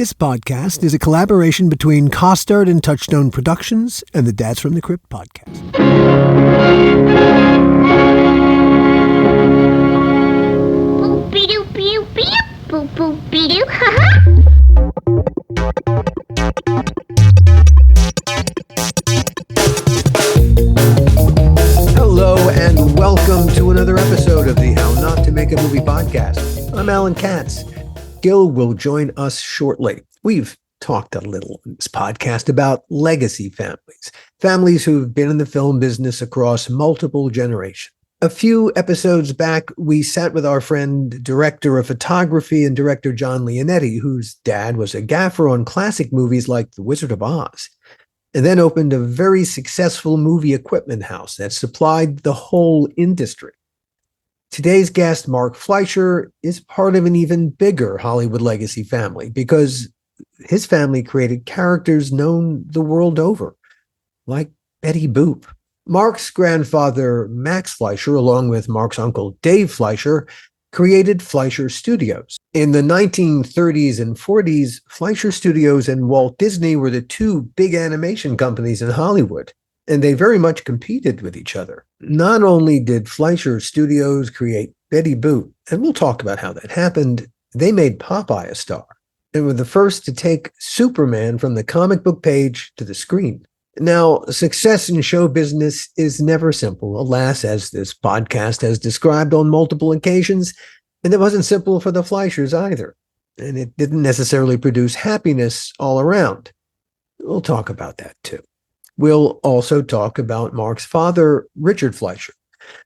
This podcast is a collaboration between Costard and Touchstone Productions and the Dads from the Crypt podcast. Hello and welcome to another episode of the How Not to Make a Movie podcast. I'm Alan Katz. Gil will join us shortly. We've talked a little in this podcast about legacy families who've been in the film business across multiple generations. A few episodes back, we sat with our friend, director of photography and director John Leonetti, whose dad was a gaffer on classic movies like The Wizard of Oz, and then opened a very successful movie equipment house that supplied the whole industry. Today's guest, Mark Fleischer, is part of an even bigger Hollywood legacy family because his family created characters known the world over, like Betty Boop. Mark's grandfather, Max Fleischer, along with Mark's uncle, Dave Fleischer, created Fleischer Studios. In the 1930s and 40s, Fleischer Studios and Walt Disney were the two big animation companies in Hollywood, and they very much competed with each other. Not only did Fleischer Studios create Betty Boop, and we'll talk about how that happened, they made Popeye a star, and were the first to take Superman from the comic book page to the screen. Now, success in show business is never simple, alas, as this podcast has described on multiple occasions, and it wasn't simple for the Fleischers either, and it didn't necessarily produce happiness all around. We'll talk about that too. We'll also talk about Mark's father, Richard Fleischer,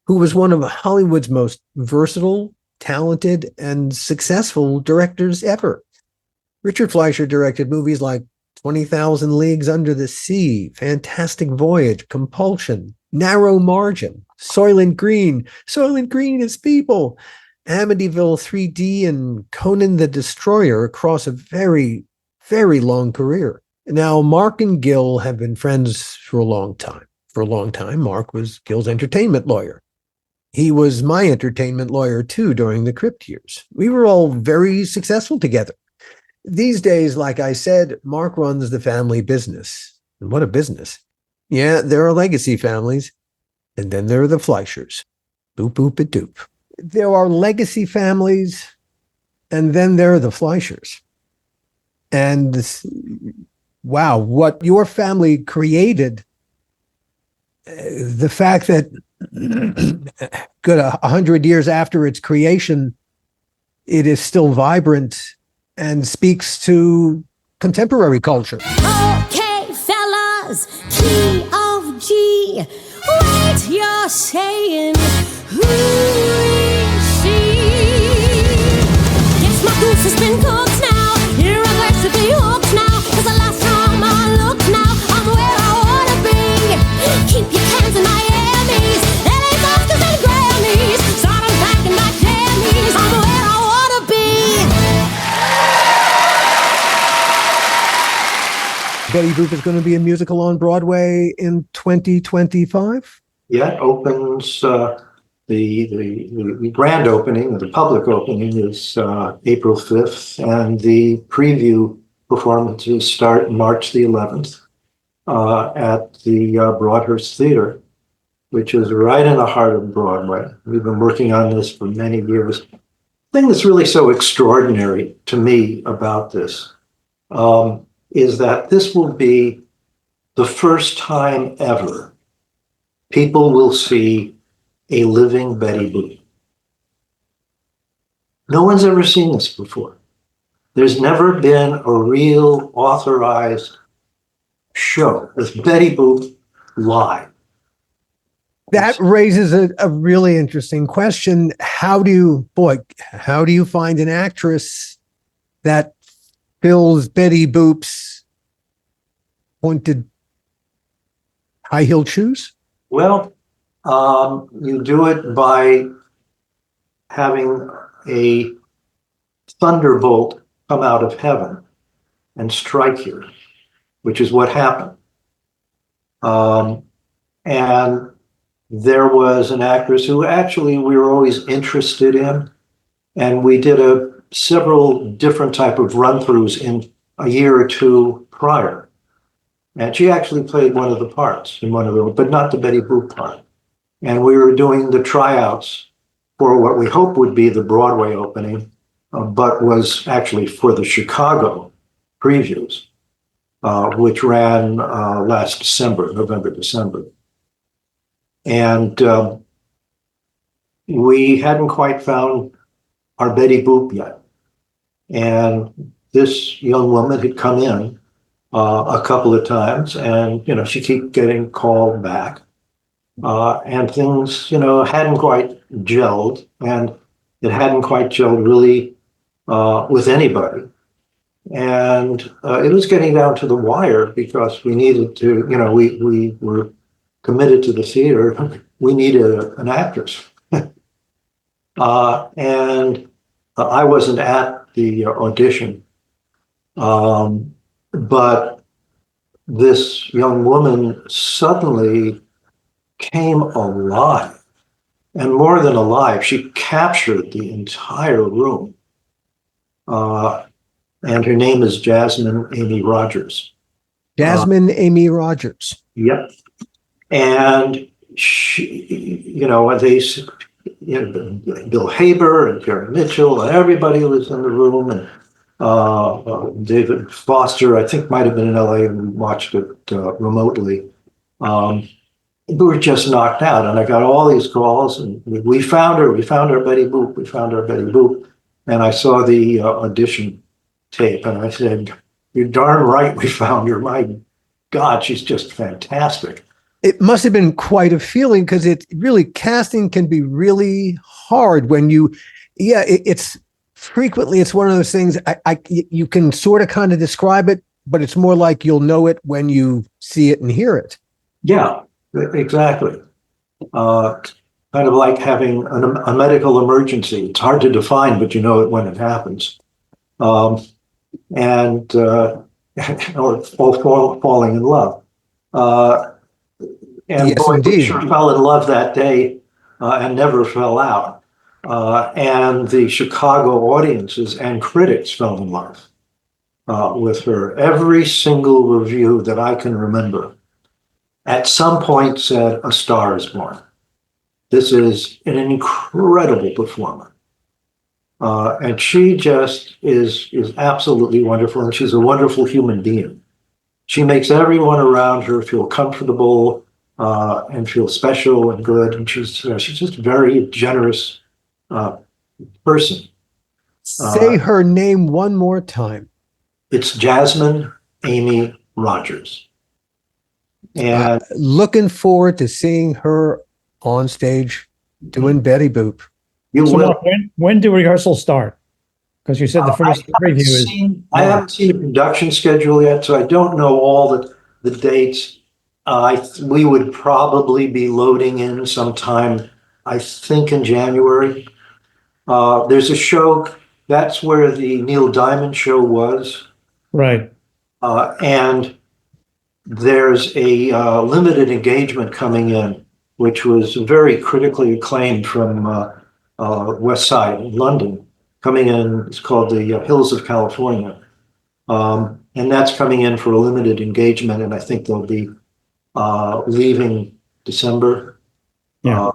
who was one of Hollywood's most versatile, talented, and successful directors ever. Richard Fleischer directed movies like 20,000 Leagues Under the Sea, Fantastic Voyage, Compulsion, Narrow Margin, Soylent Green is People, Amityville 3D, and Conan the Destroyer across a very, very long career. Now, Mark and Gil have been friends for a long time. For a long time, Mark was Gil's entertainment lawyer. He was my entertainment lawyer, too, during the Crypt years. We were all very successful together. These days, like I said, Mark runs the family business. And what a business. Yeah, there are legacy families, and then there are the Fleischers. Boop, boop, a doop. There are legacy families, and then there are the Fleischers. And wow, what your family created, the fact that good 100 years after its creation, it is still vibrant and speaks to contemporary culture. Okay, fellas, key of G. Wait, you're saying, who is she? Guess my goose has been cooked now. Irreversibly hooked now. 'Cause the last time I looked now, I'm where I wanna be. Keep your cans in Miami's. LA Oscars and Grammys. Start unpacking my jammies. I'm where I wanna be. Betty Boop is going to be a musical on Broadway in 2025? Yeah, it opens, the grand opening, the public opening is April 5th, and the preview performances start March the 11th at the Broadhurst Theater, which is right in the heart of Broadway. We've been working on this for many years. The thing that's really so extraordinary to me about this is that this will be the first time ever people will see a living Betty Boop. No one's ever seen this before. There's never been a real authorized show with Betty Boop live. That raises a really interesting question. How do you find an actress that fills Betty Boop's pointed high-heeled shoes? Well, you do it by having a thunderbolt come out of heaven and strike you, which is what happened. And there was an actress who actually we were always interested in, and we did several different type of run-throughs in a year or two prior. And she actually played one of the parts in one of them, but not the Betty Boop part. And we were doing the tryouts for what we hope would be the Broadway opening, but was actually for the Chicago previews, which ran last December, November, December. And we hadn't quite found our Betty Boop yet. And this young woman had come in a couple of times, and, she kept getting called back. And things, hadn't quite gelled, and it hadn't quite gelled really with anybody. And it was getting down to the wire because we needed to, we were committed to the theater. We needed an actress. And I wasn't at the audition. But this young woman suddenly came alive. And more than alive, she captured the entire room. And her name is Jasmine Amy Rogers. Jasmine Amy Rogers. Yep. And she, Bill Haber and Gary Mitchell and everybody was in the room, and David Foster, I think, might have been in LA and watched it remotely. We were just knocked out, and I got all these calls, and we found her, Betty Boop, we found her, Betty Boop. And I saw the audition tape, and I said, "You're darn right we found her. My God, she's just fantastic." It must have been quite a feeling, because casting can be really hard when it's frequently, it's one of those things you can sort of kind of describe it, but it's more like you'll know it when you see it and hear it. Yeah, exactly. Kind of like having a medical emergency. It's hard to define, but you know it when it happens. Or falling in love. And yes, boy, indeed. we sure fell in love that day and never fell out. And the Chicago audiences and critics fell in love with her. Every single review that I can remember at some point said, "A star is born. This is an incredible performer." And she just is absolutely wonderful, and she's a wonderful human being. She makes everyone around her feel comfortable and feel special and good, and she's just a very generous person. Say her name one more time. It's Jasmine Amy Rogers. And looking forward to seeing her on stage doing Betty Boop. You So will. Mark, when do rehearsals start? Because you said the first preview is. I haven't seen the production schedule yet, so I don't know all the dates. We would probably be loading in sometime, I think, in January. There's a show, that's where the Neil Diamond show was. Right. And there's a limited engagement coming in, which was very critically acclaimed from West Side in London. Coming in, it's called the Hills of California. And that's coming in for a limited engagement, and I think they'll be leaving December. Yeah.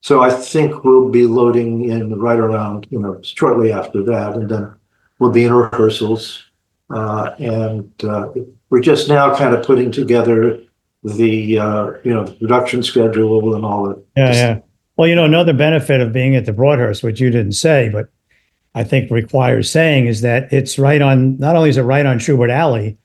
So I think we'll be loading in right around, shortly after that, and then we'll be in rehearsals. And we're just now kind of putting together the, the production schedule and all that. Yeah. Well, another benefit of being at the Broadhurst, which you didn't say, but I think requires saying, is that it's right on, not only is it right on Schubert Alley,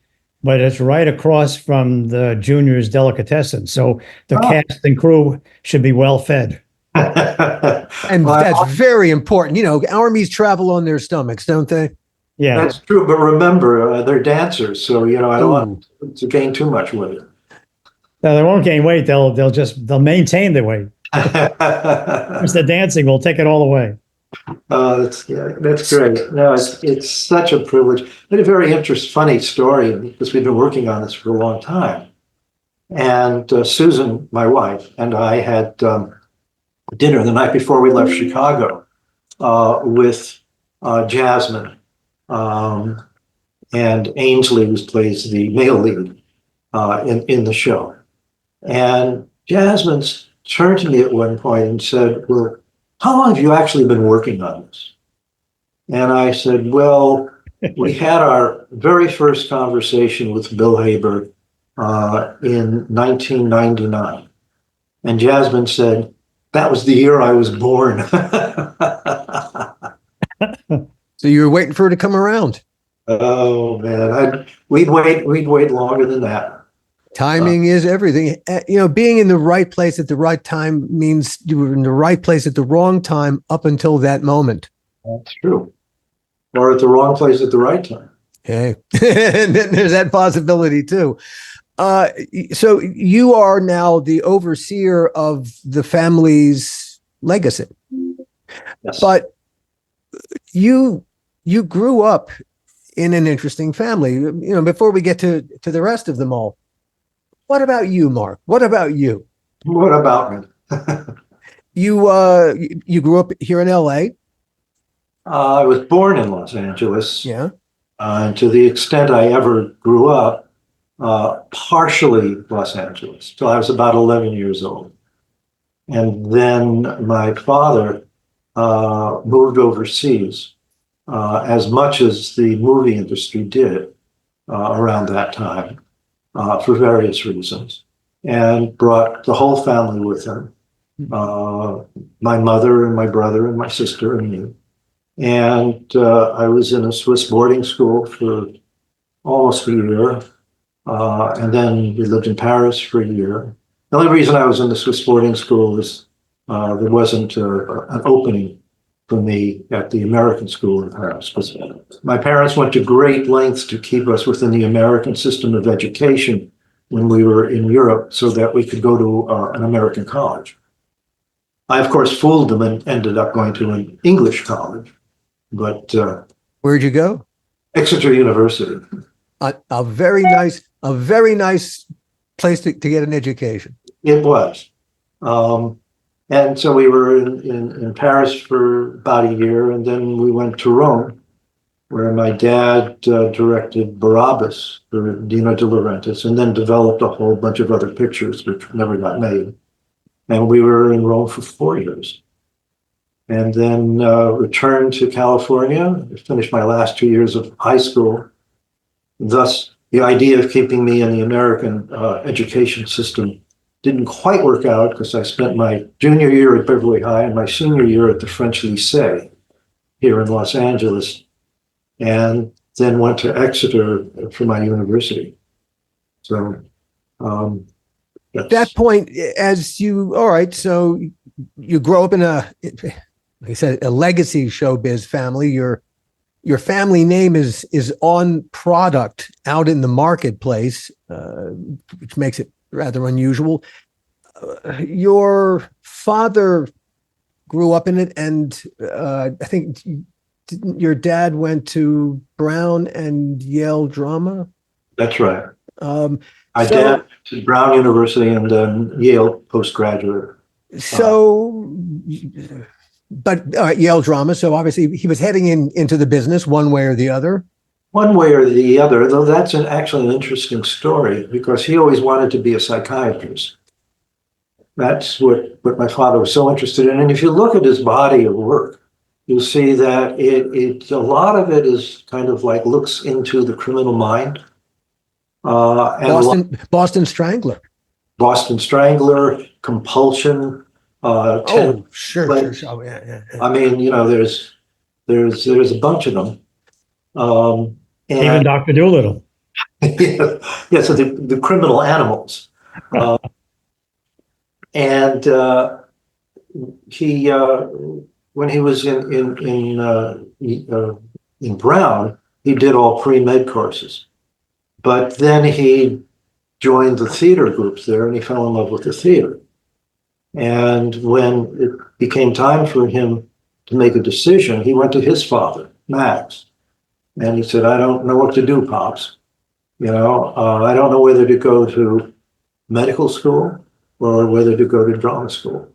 but it's right across from the Junior's Delicatessen. So the cast and crew should be well fed. And that's very important. Armies travel on their stomachs, don't they? Yeah, that's true. But remember, they're dancers, so I don't want to gain too much weight. No, they won't gain weight. They'll maintain the weight. It's the dancing. We'll take it all away. That's great. No, it's such a privilege. And a very funny story, because we've been working on this for a long time. And Susan, my wife, and I had dinner the night before we left Chicago with Jasmine. and Ainsley plays the male lead in the show. And Jasmine turned to me at one point and said, "Well, how long have you actually been working on this?" And I said, "Well, we had our very first conversation with Bill Haber in 1999." And Jasmine said, "That was the year I was born." So you were waiting for her to come around. Oh man, we'd wait longer than that. Timing is everything. Being in the right place at the right time means you were in the right place at the wrong time up until that moment. That's true. Or at the wrong place at the right time. Okay. And then there's that possibility too. So you are now the overseer of the family's legacy. Yes. But you grew up in an interesting family. Before we get to the rest of them all, what about you, Mark? What about you? What about me? You grew up here in LA. I was born in Los Angeles. Yeah. And to the extent I ever grew up, partially Los Angeles, till I was about 11 years old. And then my father moved overseas, as much as the movie industry did around that time, for various reasons, and brought the whole family with him, my mother and my brother and my sister and me. And I was in a Swiss boarding school for almost a year. And then we lived in Paris for a year. The only reason I was in the Swiss boarding school is there wasn't an opening for me at the American school in Paris. My parents went to great lengths to keep us within the American system of education when we were in Europe so that we could go to an American college. I, of course, fooled them and ended up going to an English college. But where'd you go? Exeter University. A very nice place to get an education. It was. And so we were in Paris for about a year, and then we went to Rome, where my dad directed Barabbas for Dino De Laurentiis, and then developed a whole bunch of other pictures which never got made. And we were in Rome for 4 years. And then returned to California, finished my last 2 years of high school. Thus, the idea of keeping me in the American education system didn't quite work out because I spent my junior year at Beverly High and my senior year at the French Lycée here in Los Angeles, and then went to Exeter for my university. So at that point, so you grow up in like I said, a legacy showbiz family. Your family name is on product out in the marketplace, which makes it rather unusual. Your father grew up in it, and I think your dad went to Brown and Yale Drama. That's right. My dad went to Brown University and then Yale postgraduate. But Yale Drama, so obviously he was heading into the business one way or the other. One way or the other, though that's actually an interesting story because he always wanted to be a psychiatrist. That's what my father was so interested in. And if you look at his body of work, you'll see that a lot of it is kind of like looks into the criminal mind. Boston Strangler. Boston Strangler, compulsion. Sure. Oh, yeah. I mean, there's a bunch of them. And, even Dr. Dolittle. yeah, so the criminal animals. And he, when he was in Brown, he did all pre-med courses. But then he joined the theater groups there, and he fell in love with the theater. And when it became time for him to make a decision, he went to his father, Max, and he said, "I don't know what to do, Pops. I don't know whether to go to medical school or whether to go to drama school."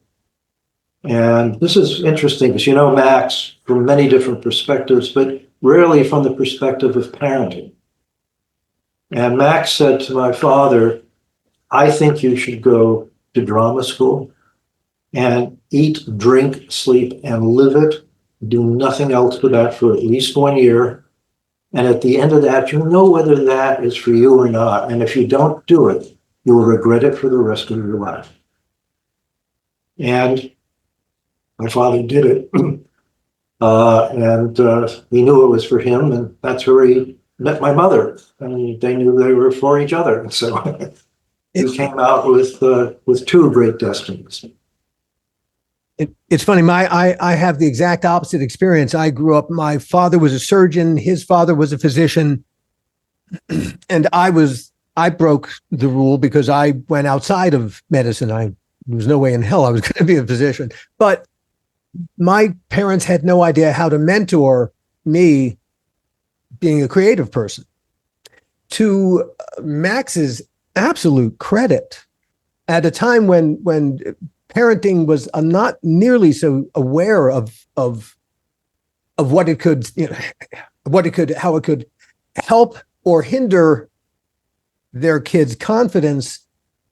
And this is interesting because Max from many different perspectives, but rarely from the perspective of parenting. And Max said to my father, I think you should go to drama school and eat, drink, sleep, and live it. Do nothing else but that for at least 1 year. And at the end of that, you'll know whether that is for you or not. And if you don't do it, you will regret it for the rest of your life. And my father did it. And he knew it was for him. And that's where he met my mother. And they knew they were for each other. And so he came out with two great destinies. It's funny. I have the exact opposite experience. I grew up. My father was a surgeon. His father was a physician, and I broke the rule because I went outside of medicine. There was no way in hell I was going to be a physician. But my parents had no idea how to mentor me being a creative person. To Max's absolute credit, at a time when parenting was not nearly so aware of what it could, how it could help or hinder their kids' confidence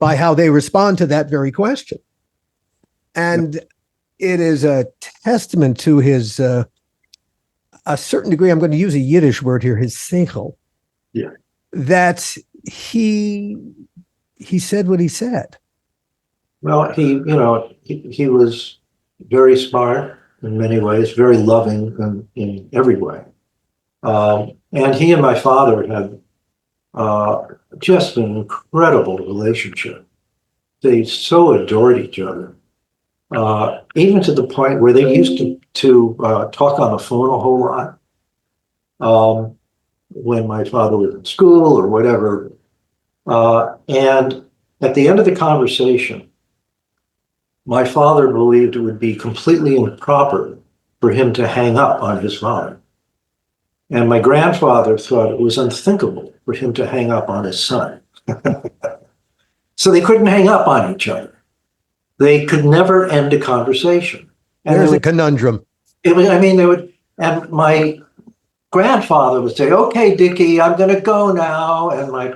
by how they respond to that very question. And it is a testament to his, a certain degree, I'm going to use a Yiddish word here, his seichel, that he said what he said. Well, he was very smart in many ways, very loving in every way. And he and my father had just an incredible relationship. They so adored each other, even to the point where they used to talk on the phone a whole lot when my father was in school or whatever. And at the end of the conversation, my father believed it would be completely improper for him to hang up on his father. And my grandfather thought it was unthinkable for him to hang up on his son. So they couldn't hang up on each other. They could never end a conversation. And there's a conundrum. They would, and my grandfather would say, okay, Dickie, I'm going to go now. And my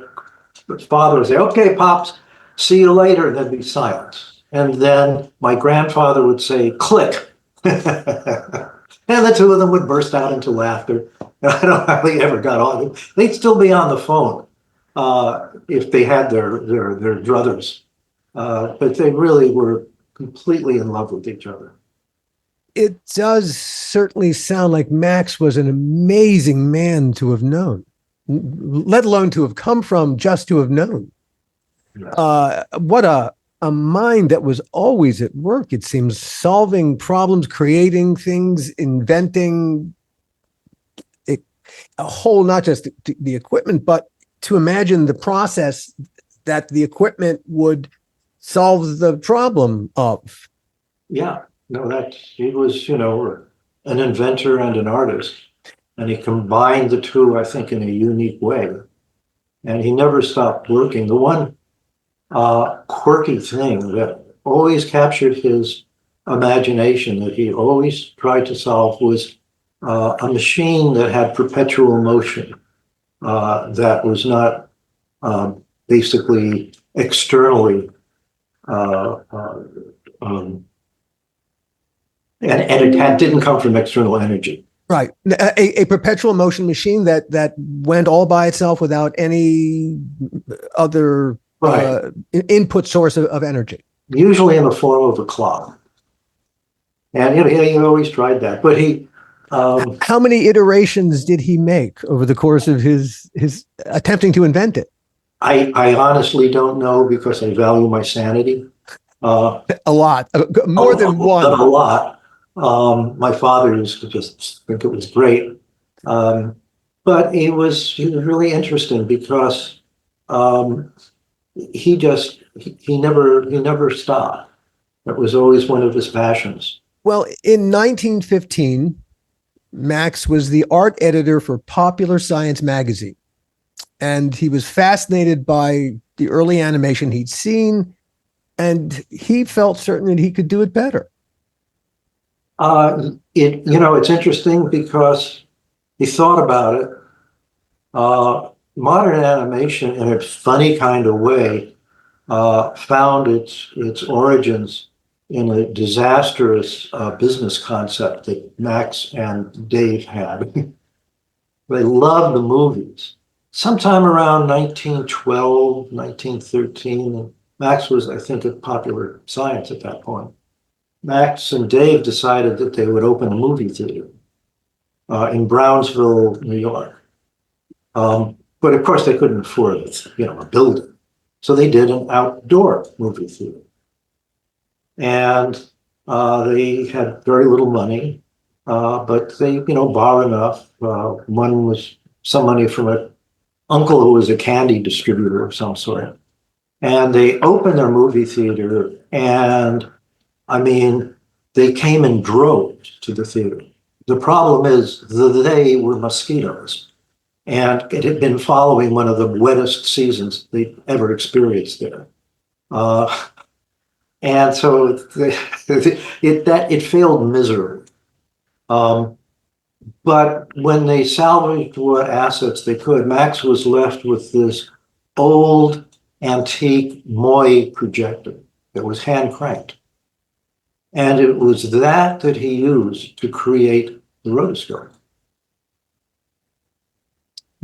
father would say, okay, Pops, see you later. And there'd be silence. And then my grandfather would say, click. And the two of them would burst out into laughter. I don't know how they ever got on. They'd still be on the phone if they had their druthers. But they really were completely in love with each other. It does certainly sound like Max was an amazing man to have known, let alone to have come from, just to have known. What a mind that was always at work, it seems, solving problems, creating things, inventing a whole, not just the equipment, but to imagine the process that the equipment would solve the problem of. Yeah, no, he was, an inventor and an artist, and he combined the two, I think, in a unique way. And he never stopped working. The one quirky thing that always captured his imagination that he always tried to solve was a machine that had perpetual motion, that was not basically externally and it didn't come from external energy. Right. A perpetual motion machine that went all by itself without any other input source of energy. Usually in the form of a clock. And he always tried that. But he... how many iterations did he make over the course of his attempting to invent it? I honestly don't know, because I value my sanity. A lot. More than one. A lot. My father used to just think it was great. But he was really interesting because he never stopped. That was always one of his passions. Well, in 1915, Max was the art editor for Popular Science magazine, and he was fascinated by the early animation he'd seen, and he felt certain that he could do it better. It's interesting because he thought about it, modern animation, in a funny kind of way, found its origins in a disastrous business concept that Max and Dave had. They loved the movies. Sometime around 1912, 1913, and Max was, I think, at Popular Science at that point. Max and Dave decided that they would open a movie theater in Brownsville, New York. But of course, they couldn't afford it, a building. So they did an outdoor movie theater. And they had very little money, but they, borrowed enough. One was some money from an uncle who was a candy distributor of some sort. And they opened their movie theater, and I mean, they came in droves to the theater. The problem is that they were mosquitoes, and it had been following one of the wettest seasons they'd ever experienced there. And so it failed miserably. But when they salvaged what assets they could, Max was left with this old antique Moy projector that was hand cranked. And it was that he used to create the rotoscope.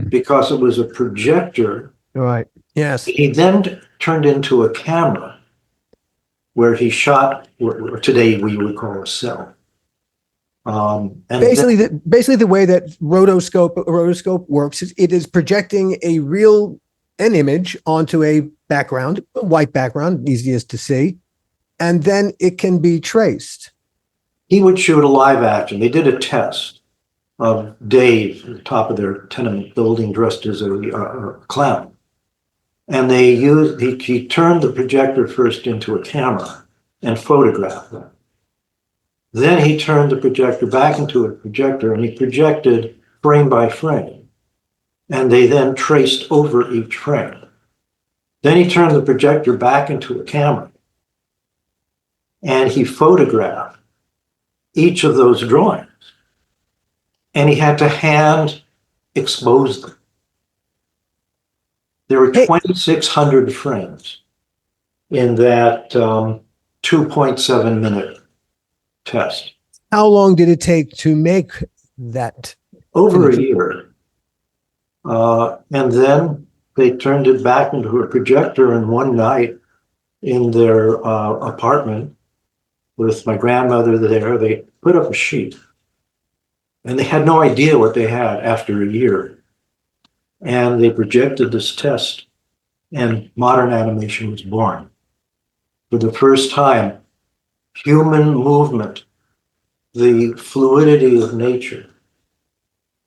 Because it was a projector. Right. Yes. He then turned into a camera where he shot what today we would call a cell. And basically the way that rotoscope works is it is projecting an image onto a background, a white background, easiest to see, and then it can be traced. He would shoot a live action. They did a test of Dave at the top of their tenement building dressed as a clown. And he turned the projector first into a camera and photographed them. Then he turned the projector back into a projector, and he projected frame by frame. And they then traced over each frame. Then he turned the projector back into a camera, and he photographed each of those drawings. And he had to hand expose them. There were 2,600 frames in that 2.7 minute test. How long did it take to make that? Over a year. And then they turned it back into a projector, and one night in their apartment with my grandmother there, they put up a sheet. And they had no idea what they had after a year. And they projected this test, and modern animation was born. For the first time, human movement, the fluidity of nature,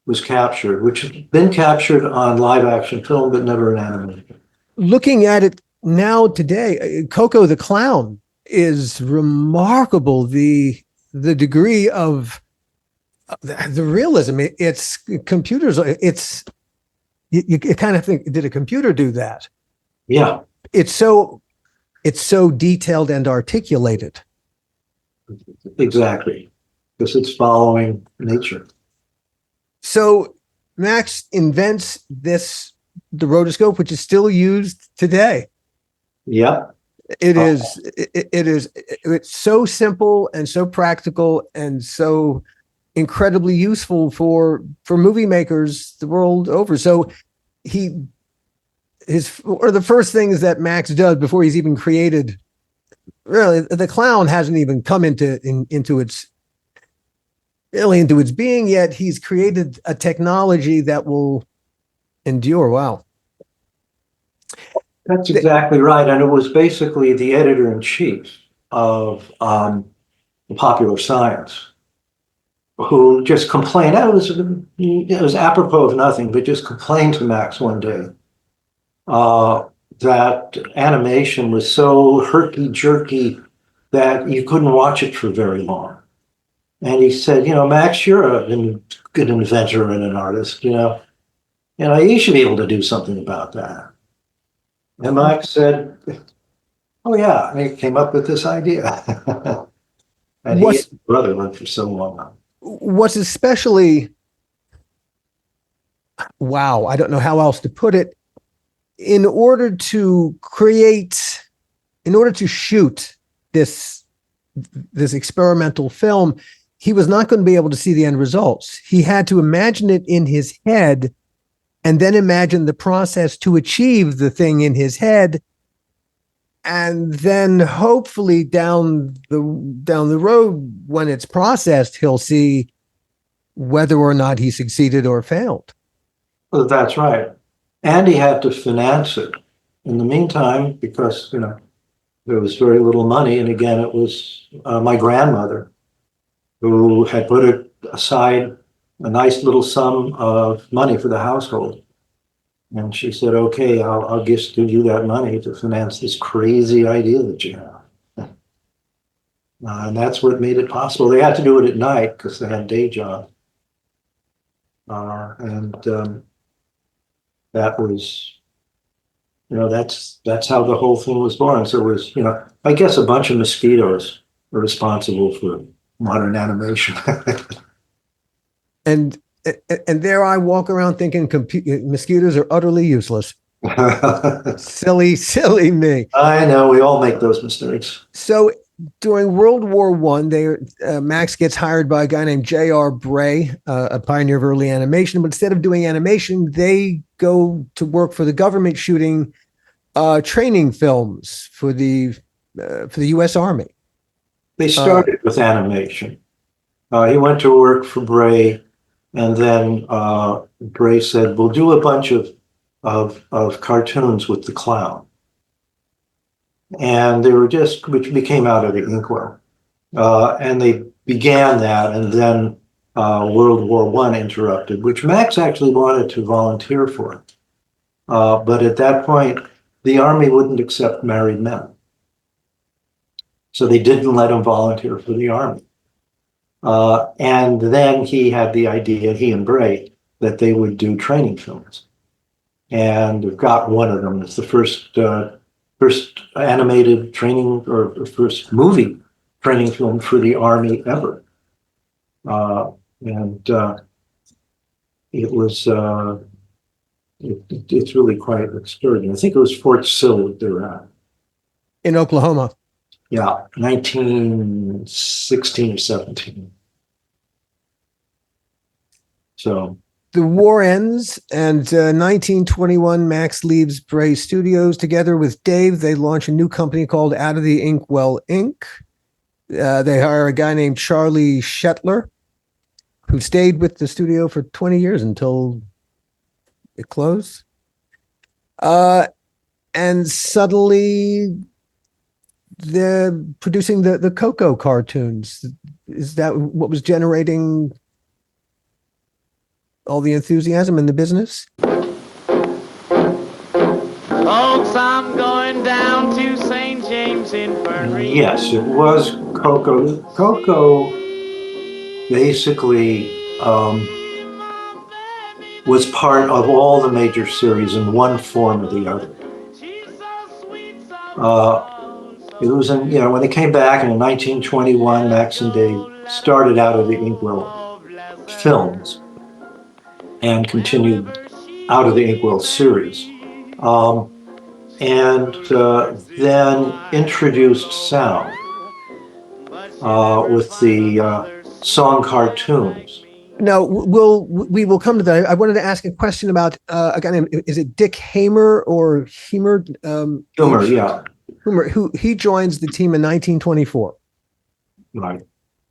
was captured, which had been captured on live action film, but never in animation. Looking at it now today, KOKO the Clown is remarkable. The degree of the realism, it's computers. You kind of think, did a computer do that? Yeah. It's so detailed and articulated. Exactly. Because it's following nature. So Max invents the rotoscope, which is still used today. Yeah. It's so simple and so practical and so incredibly useful for movie makers the world over. So the first things that Max does before he's even created, really, the clown hasn't even come into its being yet. He's created a technology that will endure. Wow. That's exactly right. And it was basically the editor-in-chief of Popular Science who just complained. It was apropos of nothing, but just complained to Max one day that animation was so herky-jerky that you couldn't watch it for very long. And he said, Max, you're a good inventor and an artist, you should be able to do something about that. And Max said, oh yeah, and he came up with this idea. And he and his brother lived for so long. What's especially wow, I don't know how else to put it. In order to shoot this experimental film, he was not going to be able to see the end results. He had to imagine it in his head and then imagine the process to achieve the thing in his head. And then hopefully down the road, when it's processed, he'll see whether or not he succeeded or failed. Well, that's right. And he had to finance it. In the meantime, because, there was very little money. And again, it was my grandmother who had put aside a nice little sum of money for the household. And she said, okay, I'll just give you that money to finance this crazy idea that you have. And that's what made it possible. They had to do it at night because they had day jobs. That was, that's how the whole thing was born. So it was, I guess a bunch of mosquitoes were responsible for modern animation. And there I walk around thinking mosquitoes are utterly useless. Silly me. I know, we all make those mistakes. So during World War I, Max gets hired by a guy named J.R. Bray, a pioneer of early animation. But instead of doing animation, they go to work for the government shooting training films for the U.S. Army. They started with animation. He went to work for Bray, and then Bray said, "We'll do a bunch of cartoons with the clown." And they were which became Out of the Inkwell. And they began that, and then World War I interrupted, which Max actually wanted to volunteer for. But at that point, the Army wouldn't accept married men. So they didn't let him volunteer for the Army. And then he had the idea, he and Bray, that they would do training films. And we've got one of them. It's the first animated training, or first movie training film for the Army ever. It was, it's really quite extraordinary. I think it was Fort Sill that they were at. In Oklahoma. Yeah, 1916 or 17. So the war ends, and 1921, Max leaves Bray Studios. Together with Dave, they launch a new company called Out of the Inkwell, Inc. They hire a guy named Charlie Shetler, who stayed with the studio for 20 years until it closed. And suddenly they're producing the KOKO cartoons. Is that what was generating all the enthusiasm in the business? Folks, I'm going down to St. James Infirmary. Yes, it was KOKO. KOKO basically was part of all the major series in one form or the other. It was in, when they came back in 1921, Max and Dave started Out of the Inkwell films and continued Out of the Inkwell series. And then introduced sound with the song cartoons. No, we will come to that. I wanted to ask a question about a guy named, is it Dick Hamer or Hemer? Humor, yeah. Humor, who he joins the team in 1924. Right.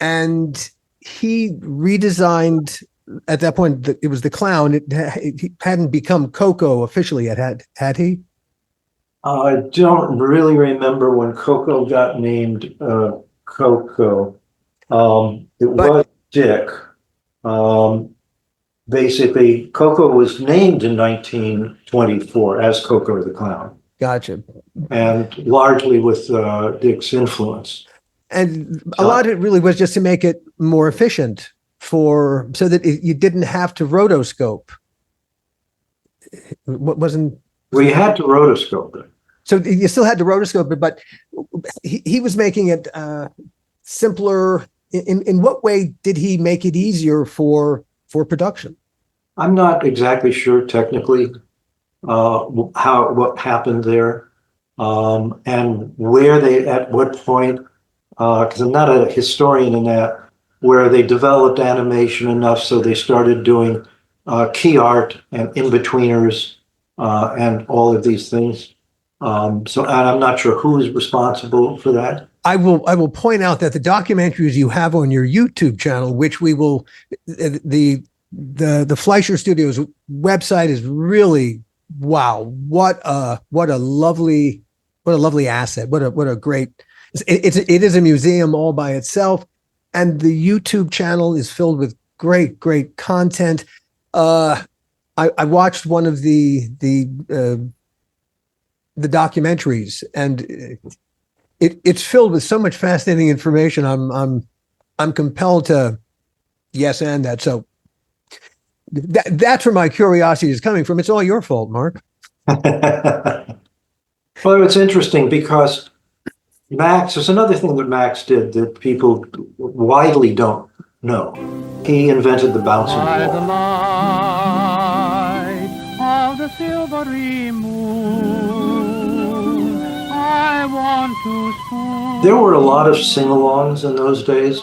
And he redesigned, at that point, it was the clown. He hadn't become KOKO officially yet, had he? I don't really remember when KOKO got named KOKO. It was Dick. Basically, KOKO was named in 1924 as KOKO the Clown. Gotcha. And largely with Dick's influence. And a lot of it really was just to make it more efficient so that you didn't have to rotoscope. What wasn't... We had to rotoscope it. So you still had to rotoscope it, but he was making it simpler. In what way did he make it easier for production? I'm not exactly sure technically what happened there, and where they, at what point, because I'm not a historian in that, where they developed animation enough so they started doing key art and in-betweeners and all of these things. So and I'm not sure who is responsible for that. I will point out that the documentaries you have on your YouTube channel, which we will, the Fleischer Studios website is really, wow, what a lovely asset. What a great, it is a museum all by itself. And the YouTube channel is filled with great content. I watched one of the documentaries, and it's filled with so much fascinating information. I'm compelled to yes and that. So that's where my curiosity is coming from. It's all your fault, Mark. Well, it's interesting because Max, there's another thing that Max did that people widely don't know. He invented the bouncing By the ball. light of the silvery moon, I want to spoon. There were a lot of sing-alongs in those days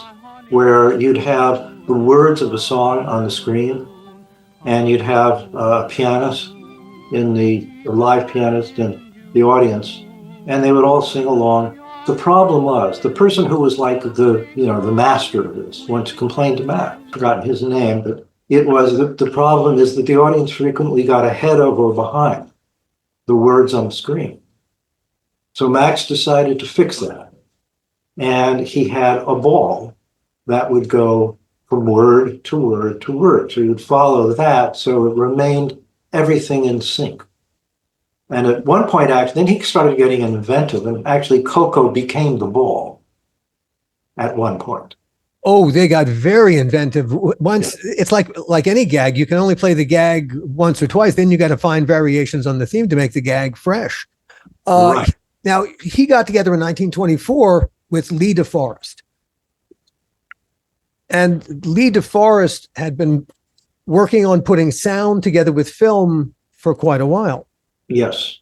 where you'd have the words of a song on the screen, and you'd have a pianist in the live pianist in the audience, and they would all sing along. The problem was the person who was like the master of this once complained to Max. I've forgotten his name, but it was the problem is that the audience frequently got ahead of or behind the words on the screen. So Max decided to fix that, and he had a ball that would go from word to word to word. So you'd follow that, so it remained everything in sync. And at one point, actually, then he started getting inventive, and actually KOKO became the ball at one point. Oh, they got very inventive. Once it's like any gag, you can only play the gag once or twice. Then you got to find variations on the theme to make the gag fresh. Right. Now, he got together in 1924 with Lee DeForest. And Lee DeForest had been working on putting sound together with film for quite a while. Yes.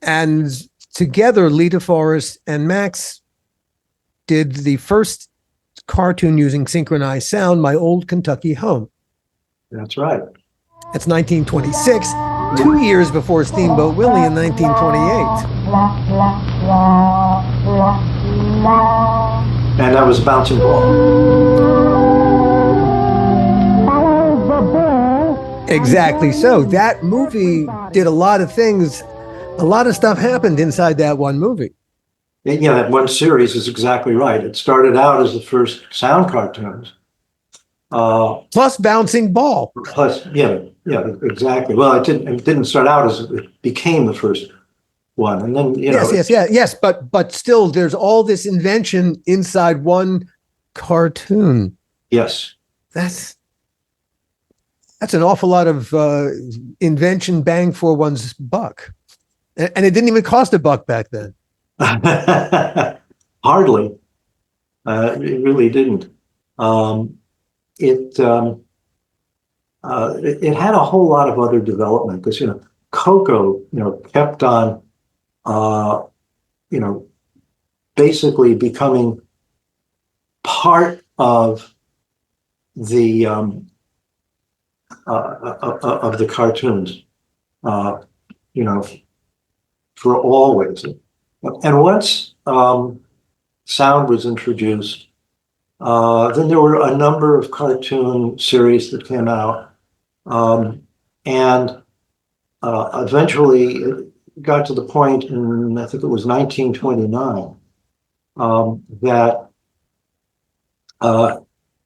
And together, Lee DeForest and Max did the first cartoon using synchronized sound, My Old Kentucky Home. That's right. That's 1926, 2 years before Steamboat Willie in 1928. And that was a bouncing ball. Exactly so. That movie did a lot of things. A lot of stuff happened inside that one movie. Yeah, that one series is exactly right. It started out as the first sound cartoons. Plus bouncing ball. Plus, yeah, exactly. Well, it didn't start out as it became the first one, and then yes. But still, there's all this invention inside one cartoon. Yes, that's an awful lot of invention bang for one's buck, and it didn't even cost a buck back then. Hardly. It really didn't. It had a whole lot of other development because KOKO kept on basically becoming part of the cartoons for always. And once sound was introduced, then there were a number of cartoon series that came out, and eventually it got to the point in, I think it was 1929, that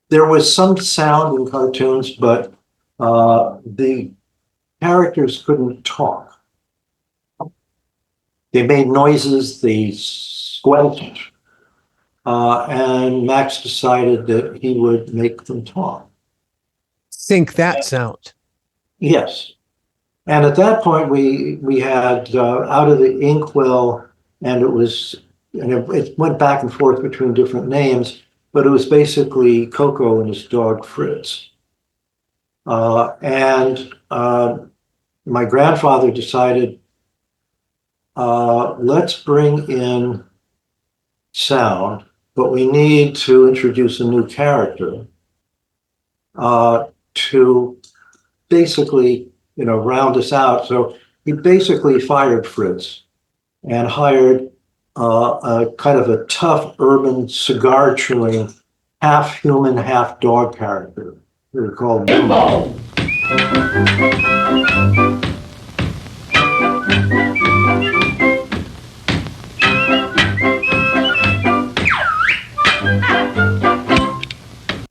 there was some sound in cartoons, but the characters couldn't talk. They made noises, they squelched, and Max decided that he would make them talk. Sync that sound. Yes. And at that point, we had Out of the Inkwell, and it went back and forth between different names, but it was basically KOKO and his dog Fritz. And my grandfather decided, let's bring in sound, but we need to introduce a new character to basically, round us out. So he basically fired Fritz and hired a kind of a tough urban cigar chewing, half human, half dog character. They're called Bimbo.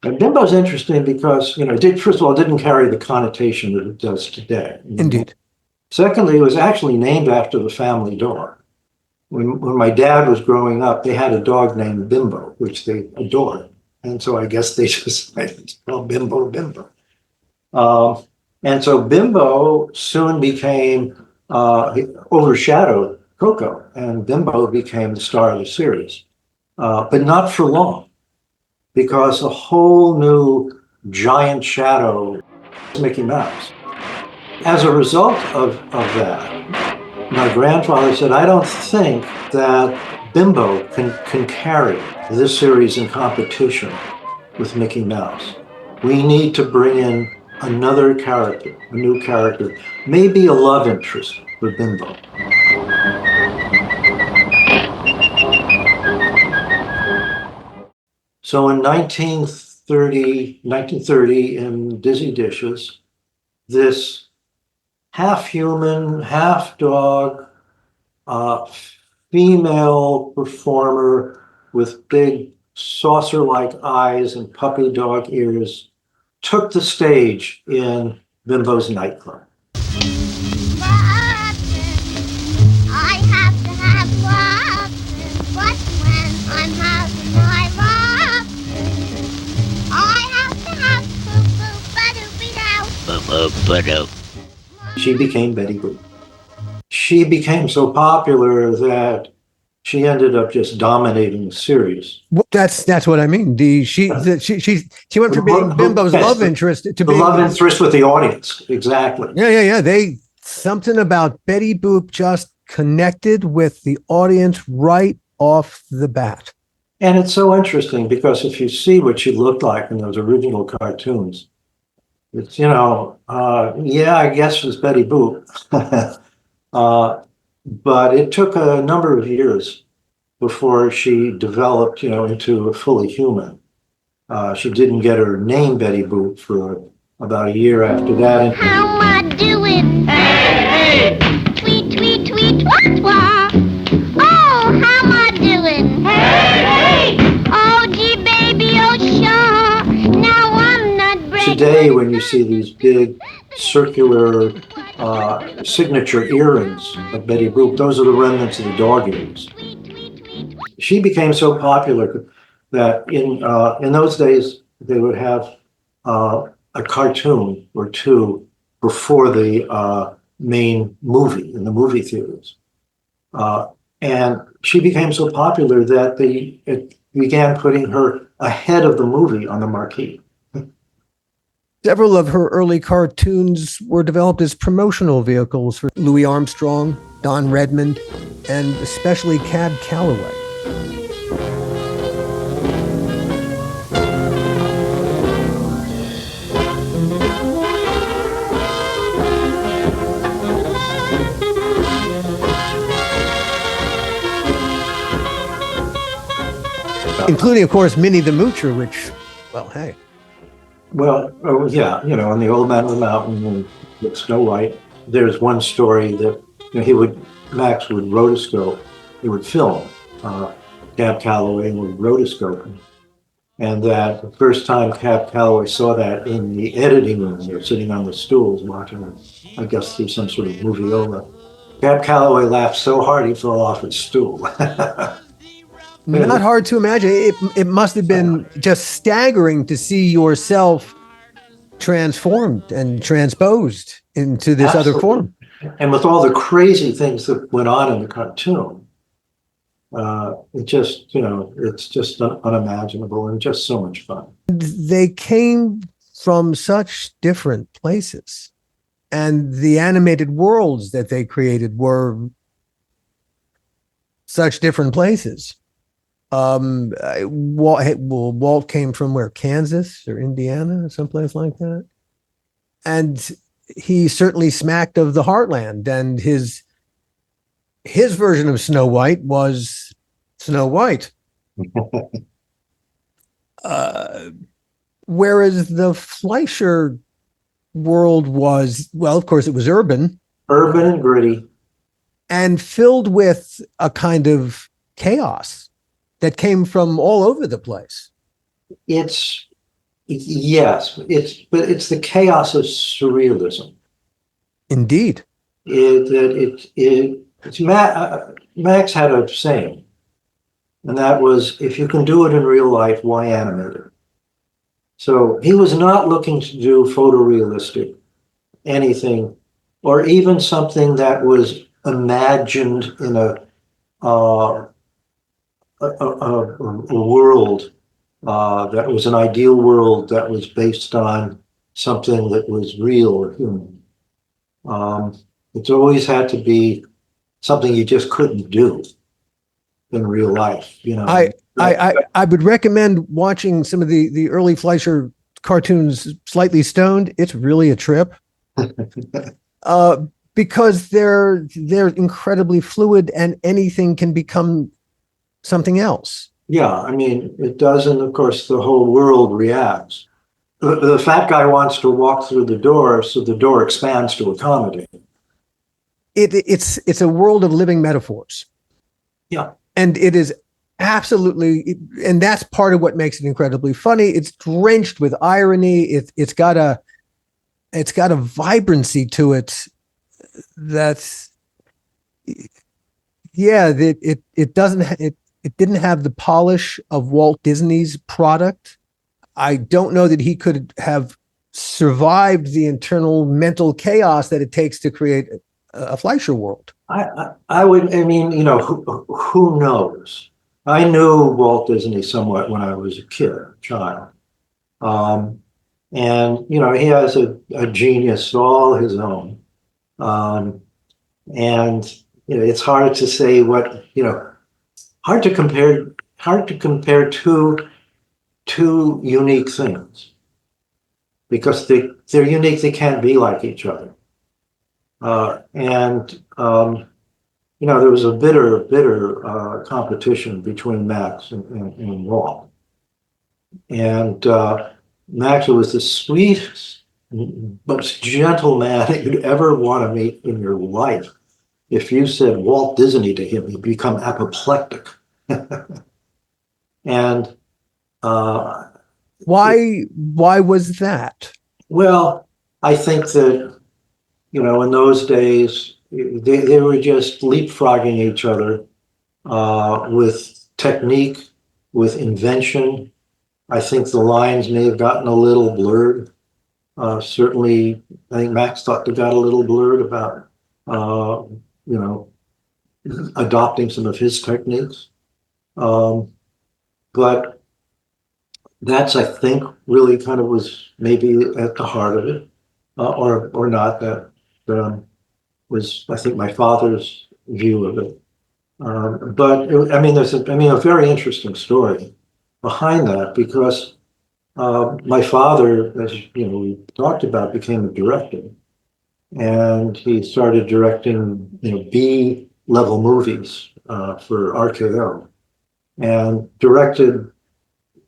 And Bimbo's interesting because, first of all, it didn't carry the connotation that it does today. Indeed. Secondly, it was actually named after the family dog. When my dad was growing up, they had a dog named Bimbo, which they adored. And so I guess they just decided to call Bimbo Bimbo. And so Bimbo soon became, overshadowed KOKO, and Bimbo became the star of the series. But not for long, because a whole new giant shadow was Mickey Mouse. As a result of that, my grandfather said, I don't think that Bimbo can carry this series in competition with Mickey Mouse. We need to bring in another character, a new character, maybe a love interest for Bimbo. So in 1930 in Dizzy Dishes, this half human, half dog, female performer with big saucer-like eyes and puppy dog ears took the stage in Bimbo's nightclub. She became Betty Boop. She became so popular that she ended up just dominating the series. Well, that's what I mean. She went from being Bimbo's love interest to being love interest with the audience. Exactly. Yeah. Something about Betty Boop just connected with the audience right off the bat. And it's so interesting because if you see what she looked like in those original cartoons, it's, I guess it was Betty Boop. But it took a number of years before she developed, into a fully human. She didn't get her name Betty Boop for about a year after that. How am I doing? Hey, hey! Tweet, tweet, tweet, wah, wah. Oh, how am I doing? Hey, hey! Oh, gee, baby, oh, sure. Now I'm not breaking. Today, when you see these big circular signature earrings of Betty Boop, those are the remnants of the dog earrings. She became so popular that in those days they would have a cartoon or two before the main movie in the movie theaters, and she became so popular that it began putting her ahead of the movie on the marquee. Several of her early cartoons were developed as promotional vehicles for Louis Armstrong, Don Redmond, and especially Cab Calloway. Including, of course, Minnie the Moocher, which, well, hey. Well, yeah, on the Old Man of the Mountain and with Snow White, there's one story that Max would rotoscope, he would film Cab Calloway would rotoscope him. And that the first time Cab Calloway saw that in the editing room, they were sitting on the stools watching it, I guess through some sort of moviola. Cab Calloway laughed so hard he fell off his stool. Not hard to imagine. It must have been just staggering to see yourself transformed and transposed into this Absolutely. other form. And with all the crazy things that went on in the cartoon, it just, it's just unimaginable and just so much fun. They came from such different places. And the animated worlds that they created were such different places. Walt came from where? Kansas or Indiana, someplace like that. And he certainly smacked of the heartland. And his version of Snow White was Snow White. Whereas the Fleischer world was, well, of course, it was urban and gritty, and filled with a kind of chaos that came from all over the place. It's the chaos of surrealism. Indeed. Max had a saying, and that was, if you can do it in real life, why animate it? So he was not looking to do photorealistic anything, or even something that was imagined in a world that was an ideal world that was based on something that was real or human. It's always had to be something you just couldn't do in real life, you know. I would recommend watching some of the early Fleischer cartoons slightly stoned. It's really a trip. Because they're incredibly fluid and anything can become something else. Yeah, I mean, it does, and of course the whole world reacts. The fat guy wants to walk through the door, so the door expands to accommodate. It's a world of living metaphors. Yeah. And it is absolutely, and that's part of what makes it incredibly funny. It's drenched with irony. It's got a vibrancy to it that's, yeah, it didn't have the polish of Walt Disney's product. I don't know that he could have survived the internal mental chaos that it takes to create a Fleischer world. I mean, you know, who knows? I knew Walt Disney somewhat when I was a child. And, you know, he has a genius all his own. And, you know, it's hard to say what, you know, hard to compare two unique things because they're unique. They can't be like each other. You know, there was a bitter competition between Max and Walt. And Max was the sweetest, most gentle man you'd ever want to meet in your life. If you said Walt Disney to him, he'd become apoplectic. And why was that? Well, I think that, you know, in those days, they were just leapfrogging each other with technique, with invention. I think the lines may have gotten a little blurred. Certainly, I think Max thought they got a little blurred about, you know, adopting some of his techniques. But that's, I think, really kind of was maybe at the heart of it, or not. That was, I think, my father's view of it. But I mean, there's a very interesting story behind that because my father, as you know, we talked about, became a director, and he started directing, you know, B-level movies for RKO, and directed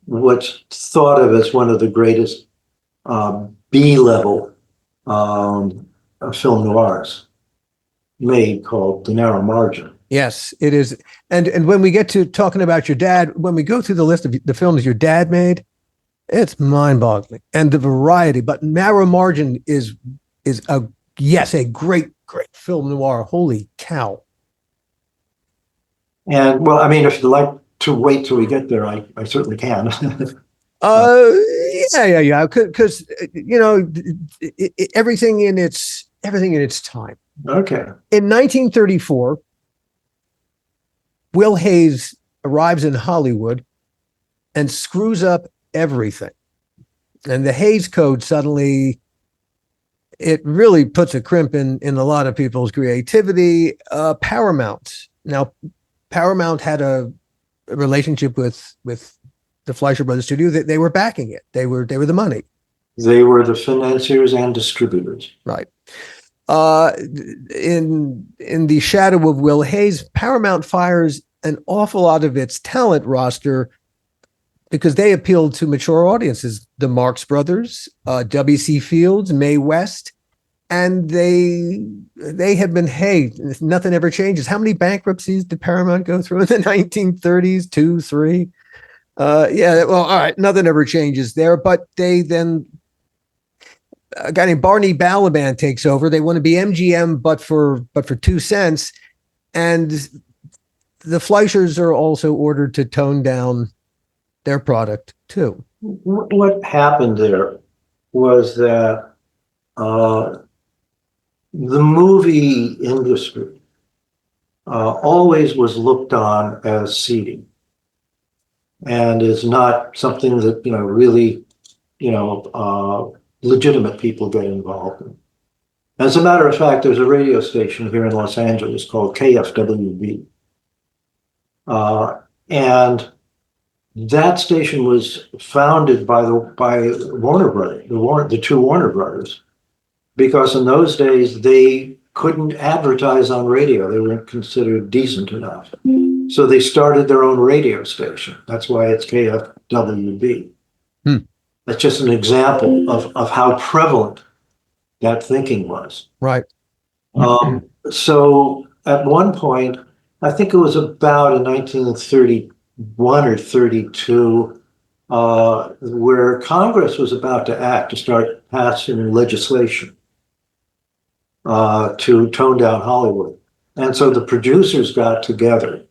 what's thought of as one of the greatest B-level film noirs made, called The Narrow Margin. Yes, it is. And when we get to talking about your dad, when we go through the list of the films your dad made, it's mind-boggling, and the variety. But Narrow Margin is a great film noir. Holy cow! And well, I mean, if you'd like to wait till we get there, I certainly can. Yeah. Because you know, everything in its time. Okay. In 1934, Will Hayes arrives in Hollywood and screws up everything. And the Hays Code suddenly, it really puts a crimp in a lot of people's creativity. Paramount. Now, Paramount had a relationship with the Fleischer Brothers studio. They were backing it. They were the money. They were the financiers and distributors. Right. In the shadow of Will Hays, Paramount fires an awful lot of its talent roster because they appealed to mature audiences. The Marx Brothers, W.C. Fields, Mae West, and they have been, hey, nothing ever changes. How many bankruptcies did Paramount go through in the 1930s? 2, 3? Yeah, well, all right, nothing ever changes there. But they then, a guy named Barney Balaban takes over. They want to be MGM, but for 2 cents. And the Fleischers are also ordered to tone down their product too. What happened there was that the movie industry always was looked on as seedy, and is not something that really legitimate people get involved in. As a matter of fact, there's a radio station here in Los Angeles called KFWB, and that station was founded by Warner Brothers, the 2 Warner Brothers, because in those days they couldn't advertise on radio. They weren't considered decent enough. So they started their own radio station. That's why it's KFWB. That's just an example of how prevalent that thinking was. Right. So at one point, I think it was about in 1931 or 32, where Congress was about to act to start passing legislation to tone down Hollywood. And so the producers got together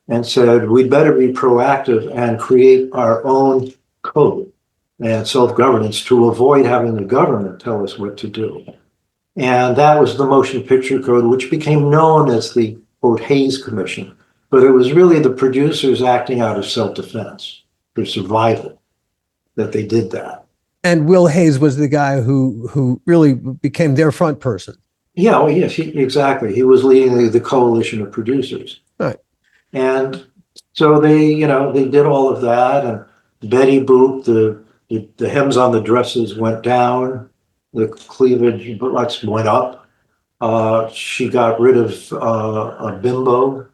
and said, we'd better be proactive and create our own code and self-governance to avoid having the government tell us what to do. And that was the Motion Picture Code, which became known as the, quote, Hays Commission. But it was really the producers acting out of self-defense for survival that they did that. And Will Hays was the guy who really became their front person. Yeah, well, yes, exactly. He was leading the coalition of producers. Right. And so they did all of that. And Betty Boop, the hems on the dresses went down. The cleavage went up. She got rid of a bimbo.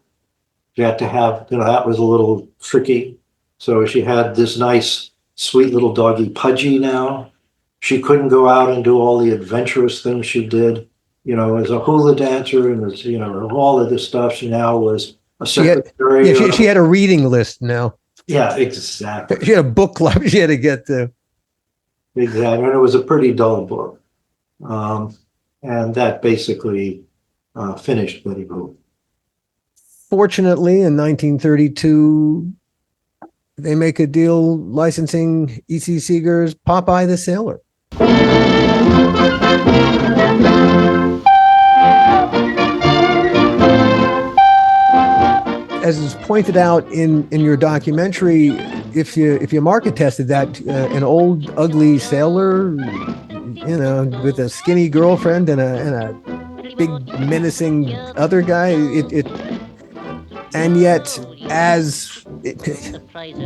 She had to have, that was a little tricky. So she had this nice, sweet little doggy Pudgy now. She couldn't go out and do all the adventurous things she did, as a hula dancer and as, all of this stuff. She now was a secretary. She had a reading list now. Yeah, exactly. She had a book club she had to get to. Exactly. And it was a pretty dull book. And that basically finished Betty Boop. Fortunately, in 1932, they make a deal licensing E.C. Seeger's Popeye the Sailor. As is pointed out in your documentary, if you market tested that, an old ugly sailor, with a skinny girlfriend and a big menacing other guy, and yet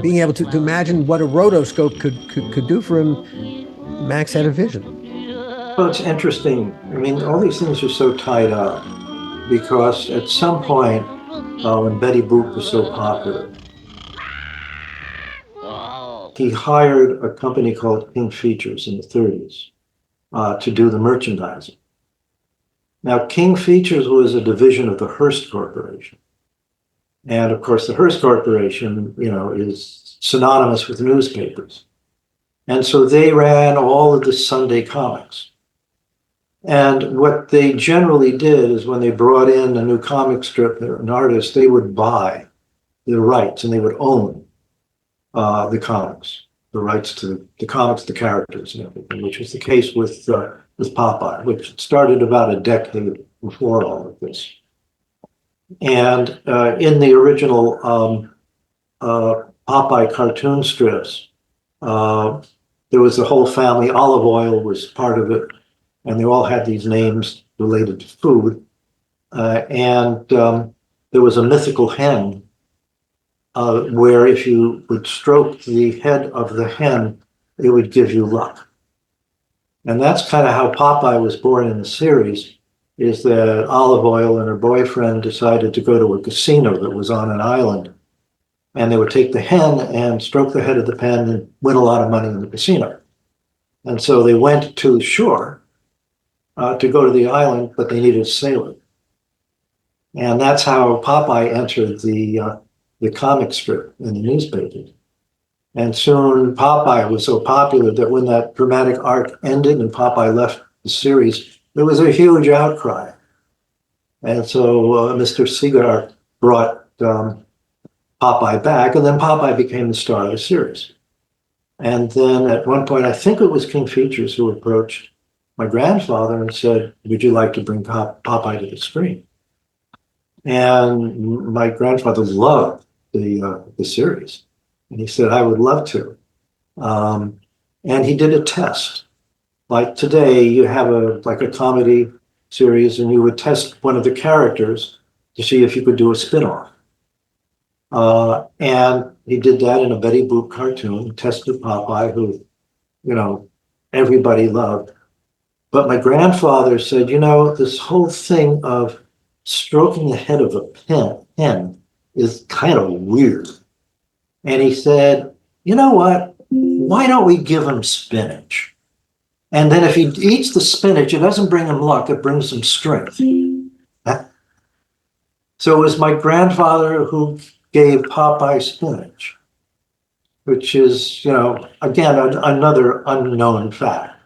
being able to imagine what a rotoscope could do for him, Max had a vision. Well, it's interesting. I mean, all these things are so tied up because at some point, when Betty Boop was so popular, he hired a company called King Features in the 30s to do the merchandising. Now, King Features was a division of the Hearst Corporation. And of course, the Hearst Corporation, is synonymous with newspapers. And so they ran all of the Sunday comics. And what they generally did is when they brought in a new comic strip, an artist, they would buy the rights and they would own the comics, the rights to the comics, the characters, and everything, which was the case with Popeye, which started about a decade before all of this. And in the original Popeye cartoon strips, there was the whole family. Olive oil was part of it, and they all had these names related to food. And there was a mythical hen where if you would stroke the head of the hen, it would give you luck. And that's kind of how Popeye was born in the series, is that Olive Oil and her boyfriend decided to go to a casino that was on an island. And they would take the hen and stroke the head of the pen and win a lot of money in the casino. And so they went to the shore to go to the island, but they needed a sailor. And that's how Popeye entered the comic strip in the newspaper. And soon Popeye was so popular that when that dramatic arc ended and Popeye left the series, there was a huge outcry. And so Mr. Segar brought Popeye back, and then Popeye became the star of the series. And then at one point, I think it was King Features who approached my grandfather and said, would you like to bring Popeye to the screen? And my grandfather loved the series. And he said, I would love to. And he did a test. Like today, you have a comedy series, and you would test one of the characters to see if you could do a spin-off. And he did that in a Betty Boop cartoon, tested Popeye, who, everybody loved. But my grandfather said, this whole thing of stroking the head of a hen is kind of weird. And he said, you know what? Why don't we give him spinach? And then if he eats the spinach, it doesn't bring him luck, it brings him strength. So it was my grandfather who gave Popeye spinach, which is, again, another unknown fact.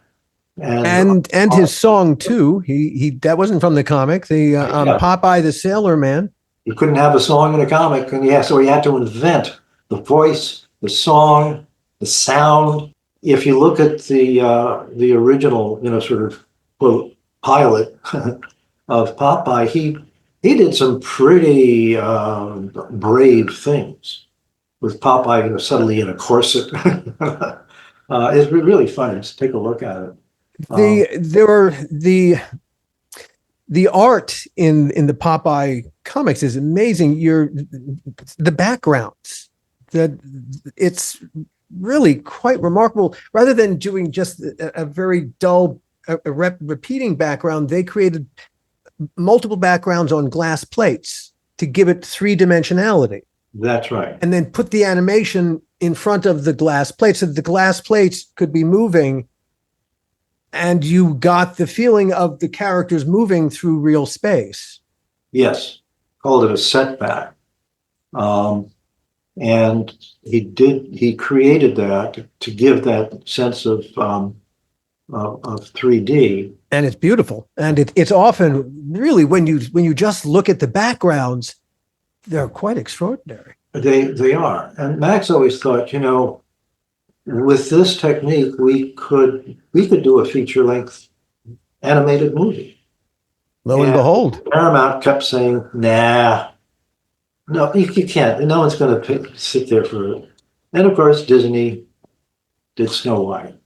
And his song too. He that wasn't from the comic. Popeye the Sailor Man. You couldn't have a song in a comic, and so he had to invent the voice, the song, the sound. If you look at the original, sort of quote pilot of Popeye, he did some pretty brave things with Popeye, suddenly in a corset. It's really fun. Just take a look at it. The art in the Popeye comics is amazing. The backgrounds, it's really quite remarkable. Rather than doing just a very dull repeating background, they created multiple backgrounds on glass plates to give it three-dimensionality. That's right. And then put the animation in front of the glass plates so that the glass plates could be moving, and you got the feeling of the characters moving through real space. Yes, called it a setback. And he created that to give that sense of 3D. And it's beautiful. And it's often really, when you just look at the backgrounds, they're quite extraordinary. They are. And Max always thought, with this technique, we could do a feature-length animated movie. Lo and behold. Paramount kept saying, nah, no, you can't. No one's going to sit there for it. And of course, Disney did Snow White.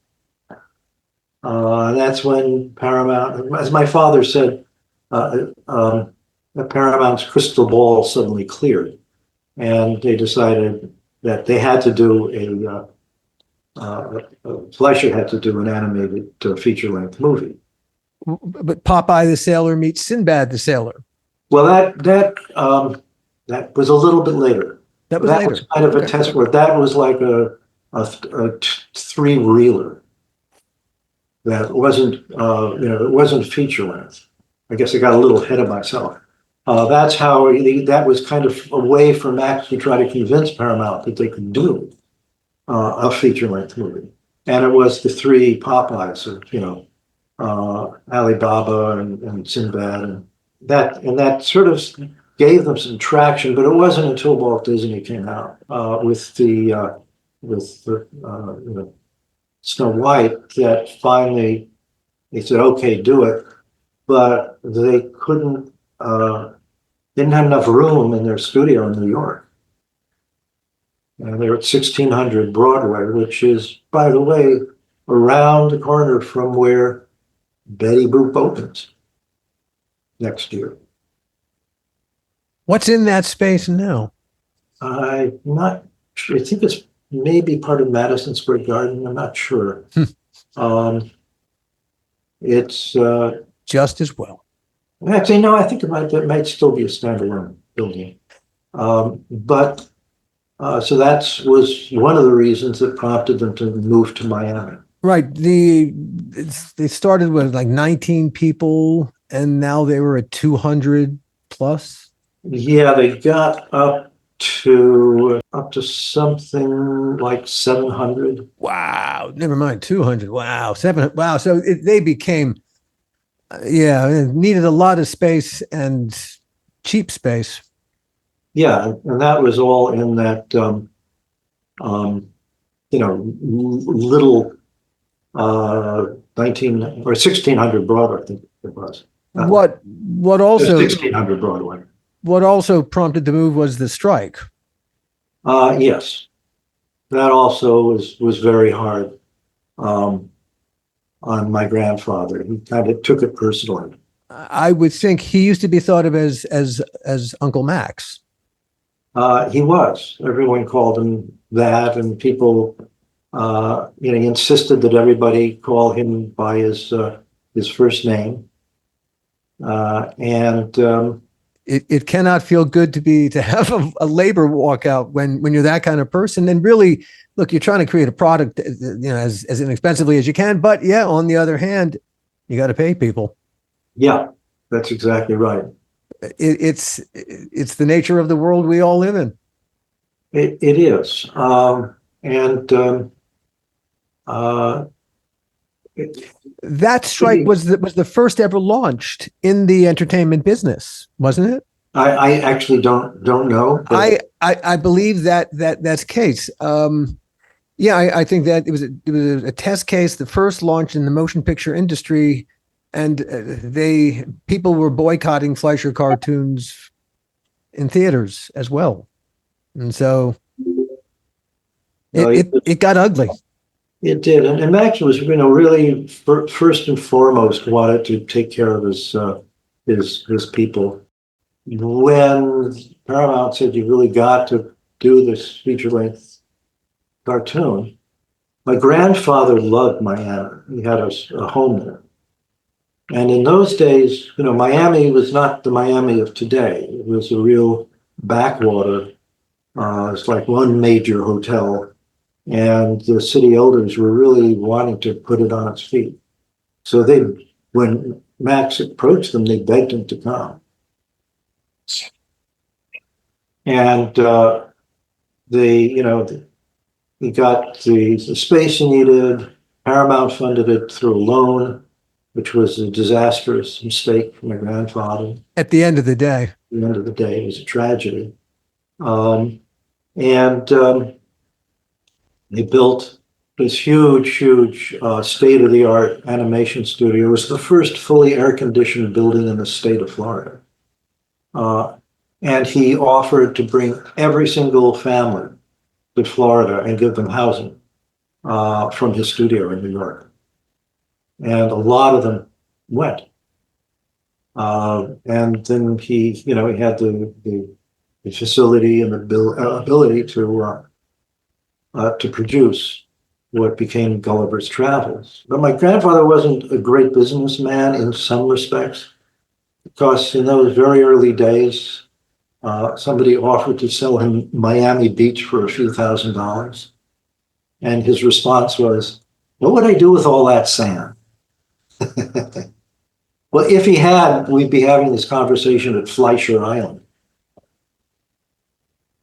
That's when Paramount, as my father said, Paramount's crystal ball suddenly cleared. And they decided that they had to do Fleischer had to do an animated feature-length movie. But Popeye the Sailor meets Sinbad the Sailor. Well, that was a little bit later. That was kind of a test where that was like a three-reeler. That wasn't, it wasn't feature-length. I guess I got a little ahead of myself. That's how that was kind of a way for Max to try to convince Paramount that they could do a feature-length movie. And it was the three Popeyes of, Alibaba and Sinbad, and that sort of gave them some traction. But it wasn't until Walt Disney came out with the Snow White that finally they said, okay, do it. But they didn't have enough room in their studio in New York. And they're at 1600 Broadway, which is, by the way, around the corner from where Betty Boop opens next year. What's in that space now? I'm not sure. I think it's maybe part of Madison Square Garden. I'm not sure. It's Just as well. actually, no, I think it might still be a standalone building. But so that was one of the reasons that prompted them to move to Miami. Right. They started with like 19 people, and now they were at 200 plus. Yeah, they got up to something like 700. Wow. Never mind 200. Wow. 700. Wow. So they became, it needed a lot of space and cheap space. Yeah, and that was all in that little 19 or 1600 Broadway, I think it was. What also 1600 Broadway. What also prompted the move was the strike. Yes, that also was very hard on my grandfather. He kind of took it personally. I would think he used to be thought of as Uncle Max. He was. Everyone called him that, and people, he insisted that everybody call him by his first name. It cannot feel good to have a labor walkout when you're that kind of person. And really, look, you're trying to create a product, as inexpensively as you can. But yeah, on the other hand, you got to pay people. Yeah, that's exactly right. It's the nature of the world we all live in. It is. That strike was the first ever launched in the entertainment business, wasn't it? I actually don't know. I believe that's the case. I think that it was a test case, the first launch in the motion picture industry, and people were boycotting Fleischer cartoons in theaters as well, and so it got ugly. It did, and Max was, really first and foremost wanted to take care of his people. When Paramount said you really got to do this feature-length cartoon, my grandfather loved Miami. He had a home there, and in those days, Miami was not the Miami of today. It was a real backwater. It's like one major hotel. And the city elders were really wanting to put it on its feet. So when Max approached them, they begged him to come. And he got the space he needed. Paramount funded it through a loan, which was a disastrous mistake for my grandfather. At the end of the day. At the end of the day, it was a tragedy. They built this huge state-of-the-art animation studio. It was the first fully air-conditioned building in the state of Florida. And he offered to bring every single family to Florida and give them housing from his studio in New York. And a lot of them went. And then he had the facility and the ability to produce what became Gulliver's Travels. But my grandfather wasn't a great businessman in some respects, because in those very early days, somebody offered to sell him Miami Beach for a few $1,000s. And his response was, "What would I do with all that sand?" Well, if he had, we'd be having this conversation at Fleischer Island.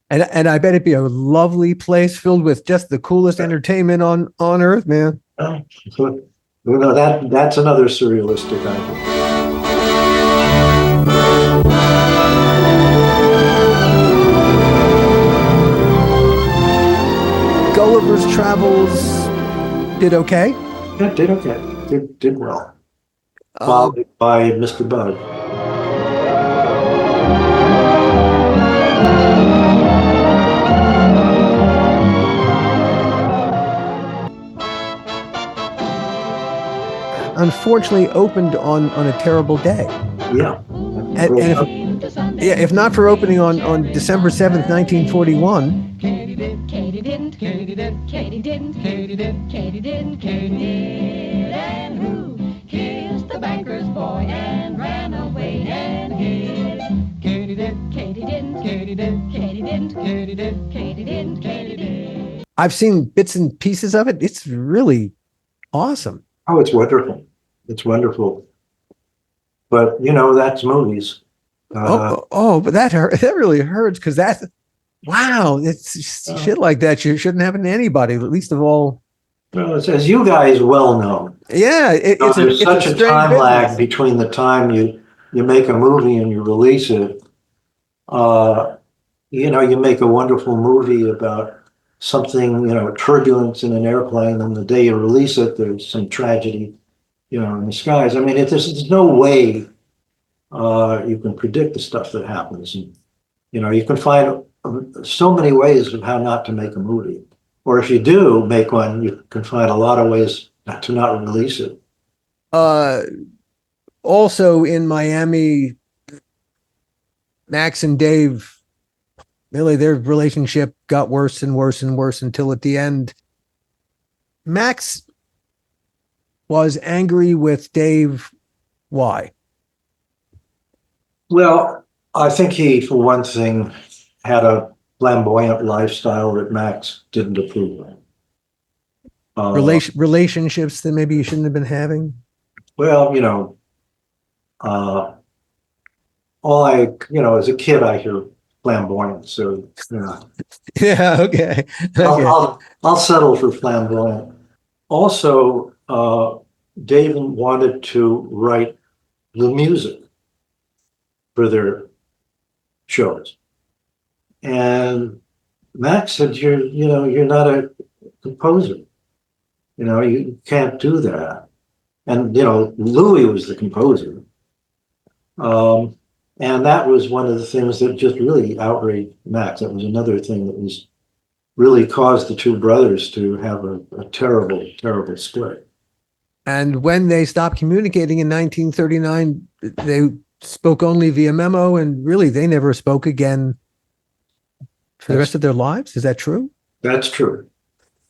And I bet it'd be a lovely place filled with just the coolest entertainment on earth, man. That's another surrealistic idea. Gulliver's Travels did okay? Yeah, did okay. Did well. Followed by Mr. Bug. unfortunately opened on a terrible day. Yeah. If not for opening on December 7th, 1941. Katie didn't, Katie didn't, Katie didn't, Katie didn't, Katie didn't, Katie didn't, Katie did. And who kissed the banker's boy and ran away and hid? Katie did, Katie didn't, Katie didn't, Katie didn't, Katie didn't, Katie didn't, Katie did. I've seen bits and pieces of it. It's really awesome. Oh, it's wonderful. It's wonderful. But, that's movies. But that really hurts because wow, it's shit like that. You shouldn't happen to anybody, least of all. Well, as you guys well know. Yeah, there's such a time lag between the time you make a movie and you release it. You make a wonderful movie about something, turbulence in an airplane, and the day you release it, there's some tragedy, in the skies. I mean, there's no way you can predict the stuff that happens. And, you can find so many ways of how not to make a movie. Or if you do make one, you can find a lot of ways to not release it. Also in Miami, Max and Dave, really, their relationship got worse and worse and worse until at the end, Max was angry with Dave. Why? Well, I think he, for one thing, had a flamboyant lifestyle that Max didn't approve of. Relationships that maybe you shouldn't have been having? Well, as a kid, I hear flamboyant, so, Yeah, okay. I'll settle for flamboyant. Also, Dave wanted to write the music for their shows. And Max said, you're not a composer. You can't do that. And, Louis was the composer. And that was one of the things that just really outraged Max. That was another thing that really caused the two brothers to have a terrible, terrible split. And when they stopped communicating in 1939, they spoke only via memo, and really they never spoke again for the rest of their lives. Is that true? That's true.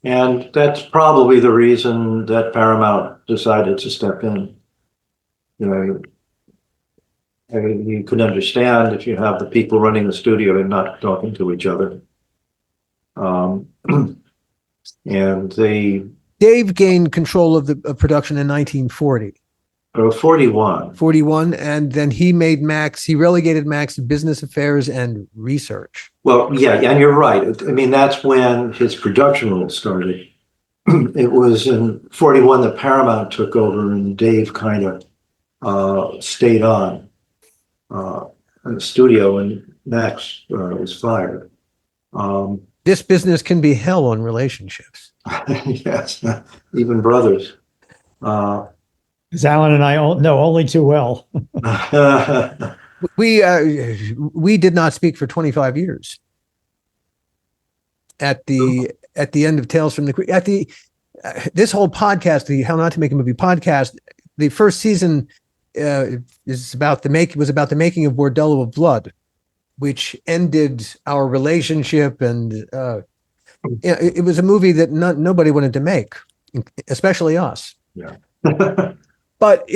And that's probably the reason that Paramount decided to step in. You can understand if you have the people running the studio and not talking to each other. And Dave gained control of the production in 1940. 41. 41, and then he relegated Max to business affairs and research. Well, yeah, and you're right. I mean, that's when his production role started. It was in 41 that Paramount took over, and Dave kind of stayed on in the studio, and Max was fired. This business can be hell on relationships. Yes, even brothers. As Alan and I know only too well. We did not speak for 25 years. At the end of Tales from the Creek, this whole podcast, the How Not to Make a Movie podcast, the first season was about the making of Bordello of Blood, which ended our relationship, and it was a movie that nobody wanted to make, especially us. Yeah. But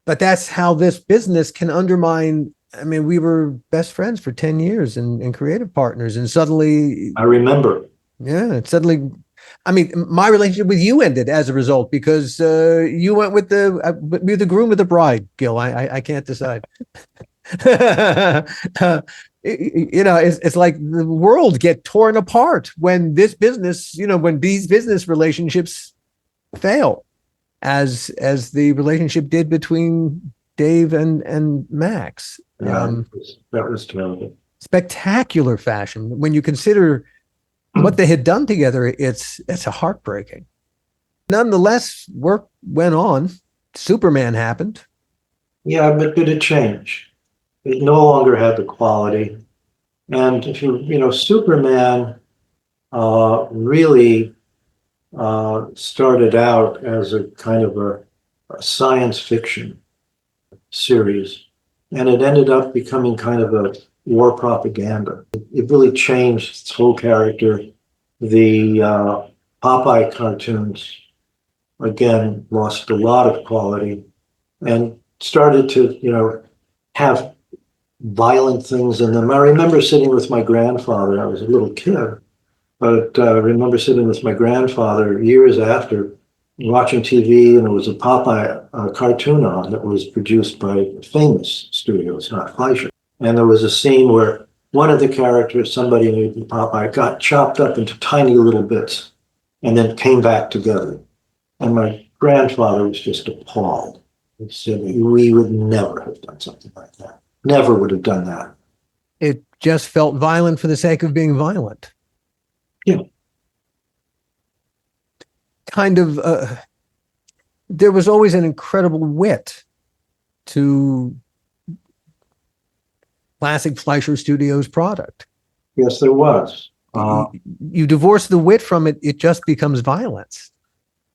but that's how this business can undermine. I mean, we were best friends for 10 years and creative partners. And suddenly, I remember. Yeah. Suddenly, I mean, my relationship with you ended as a result because you went with the groom or the bride, Gil. I can't decide. It's like the world get torn apart when this business, when these business relationships fail, as the relationship did between Dave and Max. Yeah, that was terrible. Spectacular fashion. When you consider what they had done together, it's a heartbreaking. Nonetheless, work went on. Superman happened. Yeah, but did it change? It no longer had the quality. And if Superman really started out as a kind of a science fiction series, and it ended up becoming kind of a war propaganda. It really changed its whole character. The Popeye cartoons, again, lost a lot of quality and started to, have violent things in them. I remember sitting with my grandfather. I was a little kid, but I remember sitting with my grandfather years after, watching TV, and there was a Popeye cartoon on that was produced by famous studios, not Fleischer. And there was a scene where one of the characters, somebody named Popeye, got chopped up into tiny little bits and then came back together. And my grandfather was just appalled. He said, we would never have done something like that. Never would have done that. It just felt violent for the sake of being violent. Yeah. Kind of, there was always an incredible wit to classic Fleischer Studios product. Yes, there was. You divorce the wit from it, it just becomes violence.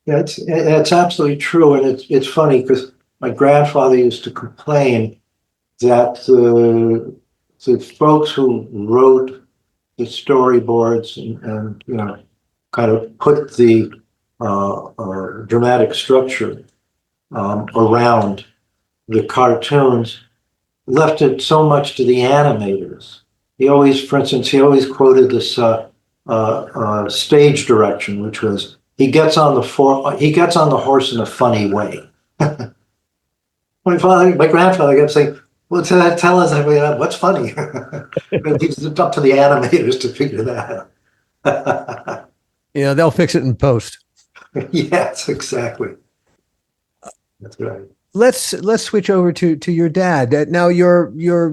Yeah, it's absolutely true. And it's funny because my grandfather used to complain that the folks who wrote the storyboards and kind of put the dramatic structure around the cartoons left it so much to the animators. He always, for instance, quoted this stage direction, which was he gets on the horse in a funny way. My grandfather kept saying, "Well, tell us what's funny." It's up to the animators to figure that out. They'll fix it in post. Yes, exactly. That's right. Let's switch over to your dad. Now, your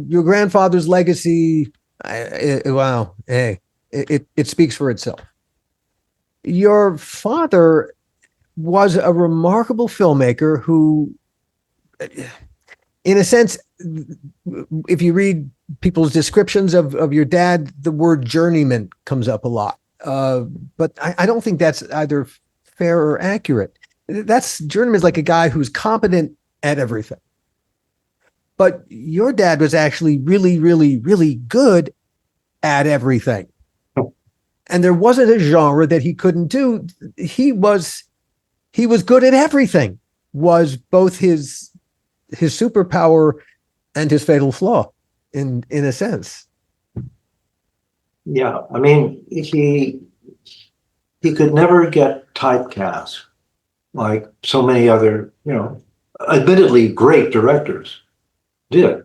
grandfather's legacy. Wow, hey, it speaks for itself. Your father was a remarkable filmmaker who, in a sense, if you read people's descriptions of your dad, the word journeyman comes up a lot. But I don't think that's either fair or accurate. Journeyman is like a guy who's competent at everything. But your dad was actually really, really, really good at everything. And there wasn't a genre that he couldn't do. He was good at everything, was both his superpower and his fatal flaw in a sense. Yeah, I mean, he could never get typecast like so many other, admittedly great directors did.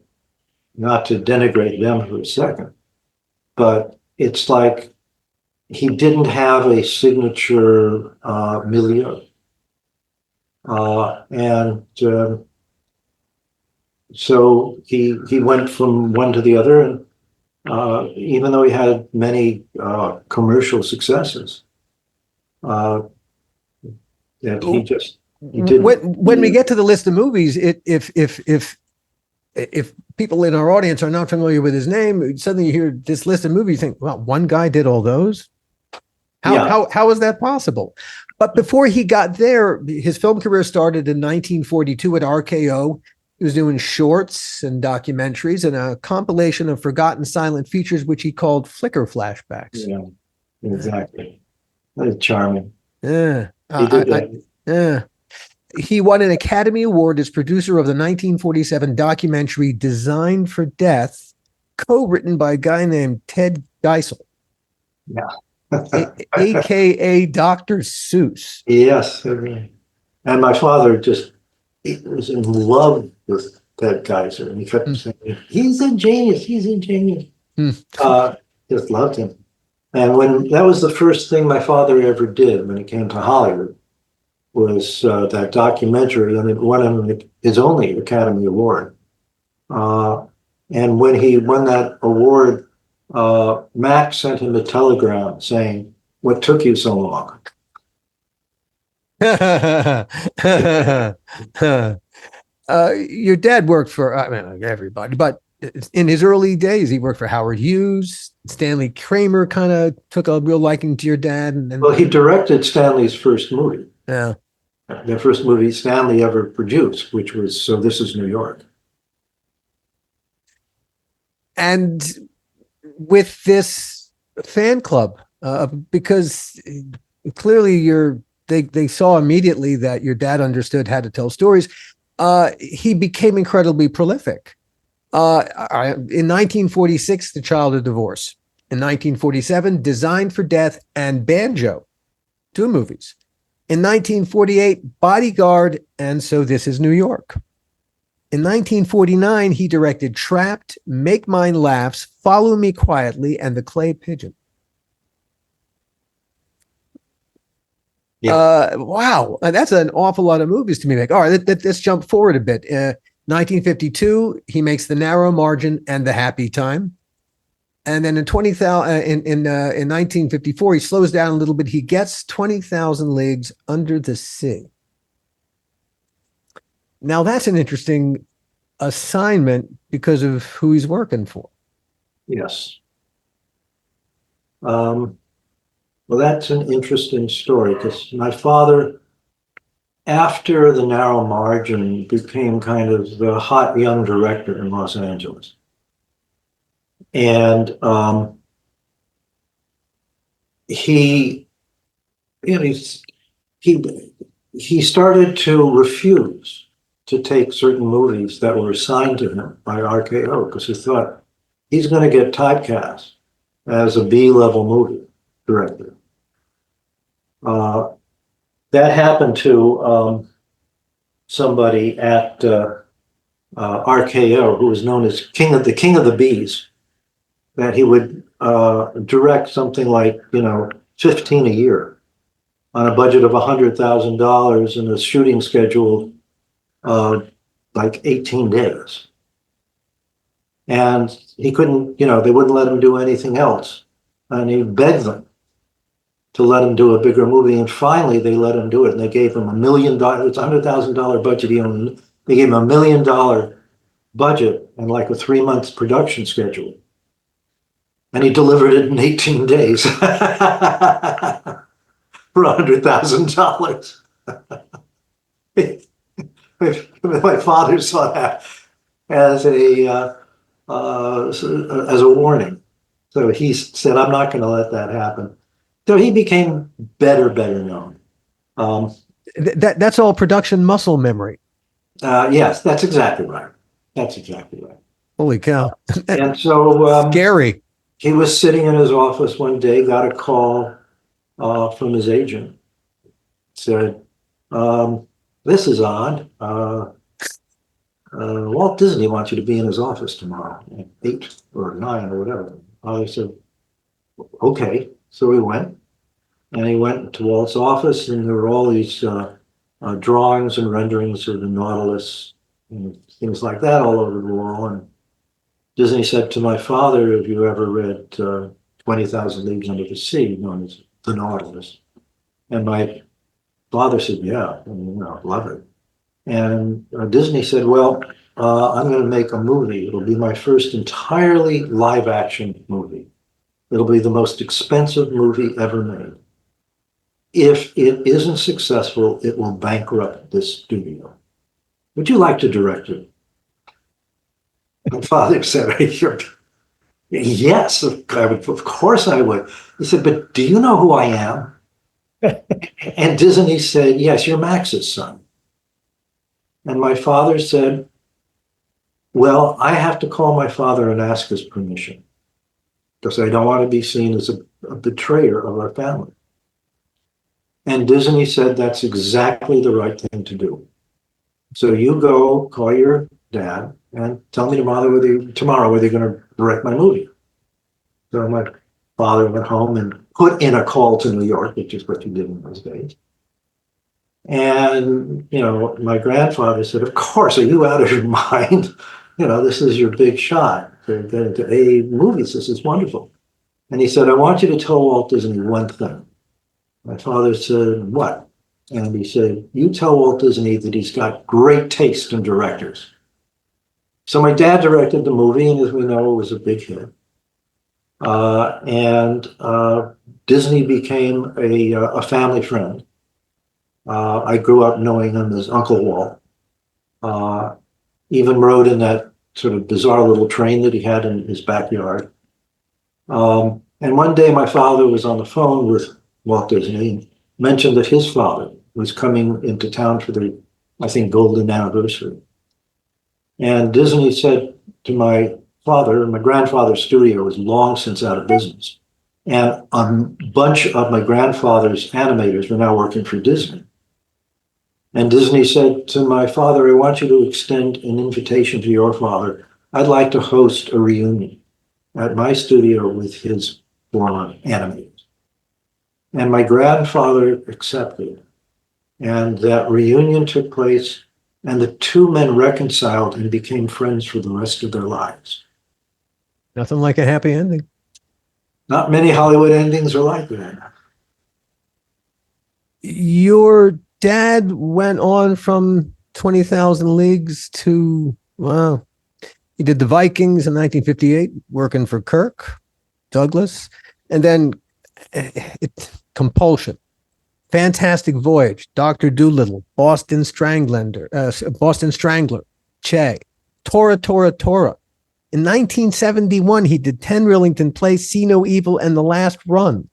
Not to denigrate them for a second, but it's like he didn't have a signature milieu. So he went from one to the other, and even though he had many commercial successes, that he didn't. When we get to the list of movies, if people in our audience are not familiar with his name, suddenly you hear this list of movies, you think, well, one guy did all those? How is that possible? But before he got there, his film career started in 1942 at RKO. He was doing shorts and documentaries and a compilation of forgotten silent features, which he called flicker flashbacks. Yeah, exactly. That is charming. Yeah. He did that. Yeah. He won an Academy Award as producer of the 1947 documentary Designed for Death, co-written by a guy named Ted Geisel. Yeah. AKA Dr. Seuss. Yes. And my father he was in love with Ted Geisel, and he kept saying, he's a genius, he's a genius. Just loved him. And that was the first thing my father ever did when he came to Hollywood, was that documentary, and it won him his only Academy Award. And when he won that award, Max sent him a telegram saying, "What took you so long?" Your dad worked for everybody, but in his early days, he worked for Howard Hughes. Stanley Kramer kind of took a real liking to your dad. And Well, he directed Stanley's first movie, yeah. the first movie Stanley ever produced, which was So This Is New York. And with this fan club, because clearly they saw immediately that your dad understood how to tell stories. He became incredibly prolific. In 1946, The Child of Divorce. In 1947, Designed for Death and Banjo, 2 movies. In 1948, Bodyguard and So This Is New York. In 1949, he directed Trapped, Make Mine Laughs, Follow Me Quietly, and The Clay Pigeon. Yeah. Wow, that's an awful lot of movies to me. Like, all right, let's jump forward a bit. 1952, he makes The Narrow Margin and The Happy Time. And then in 1954, he slows down a little bit. He gets 20,000 Leagues Under the Sea. Now, that's an interesting assignment because of who he's working for. Yes. Well, that's an interesting story because my father, after The Narrow Margin, became kind of the hot young director in Los Angeles. And he started to refuse to take certain movies that were assigned to him by RKO because he thought he's going to get typecast as a B-level movie director. That happened to somebody at RKO who was known as King of the Bees, that he would direct something like 15 a year on a budget of $100,000 and a shooting schedule like 18 days. And he couldn't, they wouldn't let him do anything else. And he begged them to let him do a bigger movie. And finally, they let him do it. And they gave him $1 million. It's a $100,000 budget. They gave him $1 million budget and like a 3-month production schedule. And he delivered it in 18 days for $100,000. My father saw that as a warning. So he said, I'm not going to let that happen. So he became better known. That's all production muscle memory. Yes, that's exactly right. Holy cow. And so scary. He was sitting in his office one day, got a call from his agent. Said, this is odd. Walt Disney wants you to be in his office tomorrow at 8 or 9 or whatever. I said, okay. So we went. And he went to Walt's office, and there were all these drawings and renderings of the Nautilus and things like that all over the wall. And Disney said to my father, have you ever read 20,000 Leagues Under the Sea, known as The Nautilus? And my father said, yeah, love it. And Disney said, well, I'm going to make a movie. It'll be my first entirely live action movie. It'll be the most expensive movie ever made. If it isn't successful, it will bankrupt this studio. Would you like to direct it? My father said, yes, of course I would. He said, but do you know who I am? And Disney said, yes, you're Max's son. And my father said, well, I have to call my father and ask his permission because I don't want to be seen as a betrayer of our family. And Disney said, that's exactly the right thing to do. So you go call your dad and tell me tomorrow whether you're going to direct my movie. So my father went home and put in a call to New York, which is what you did in those days. And, my grandfather said, of course, are you out of your mind? This is your big shot to get into A movies. This is wonderful. And he said, I want you to tell Walt Disney one thing. My father said, what? And he said, you tell Walt Disney that he's got great taste in directors. So my dad directed the movie, and as we know, it was a big hit. And Disney became a family friend. I grew up knowing him as Uncle Walt. Even rode in that sort of bizarre little train that he had in his backyard. And one day my father was on the phone with Walt Disney and mentioned that his father was coming into town for the, I think, golden anniversary. And Disney said to my father, my grandfather's studio was long since out of business. And a bunch of my grandfather's animators were now working for Disney. And Disney said to my father, I want you to extend an invitation to your father. I'd like to host a reunion at my studio with his former animators. And my grandfather accepted. And that reunion took place, and the two men reconciled and became friends for the rest of their lives. Nothing like a happy ending. Not many Hollywood endings are like that. Your dad went on from 20,000 Leagues to, wow, he did the Vikings in 1958, working for Kirk Douglas, and then Compulsion, Fantastic Voyage, Dr. Dolittle, Boston Strangler, Che, Tora, Tora, Tora. In 1971, he did 10 Rillington Place, See No Evil, and The Last Run.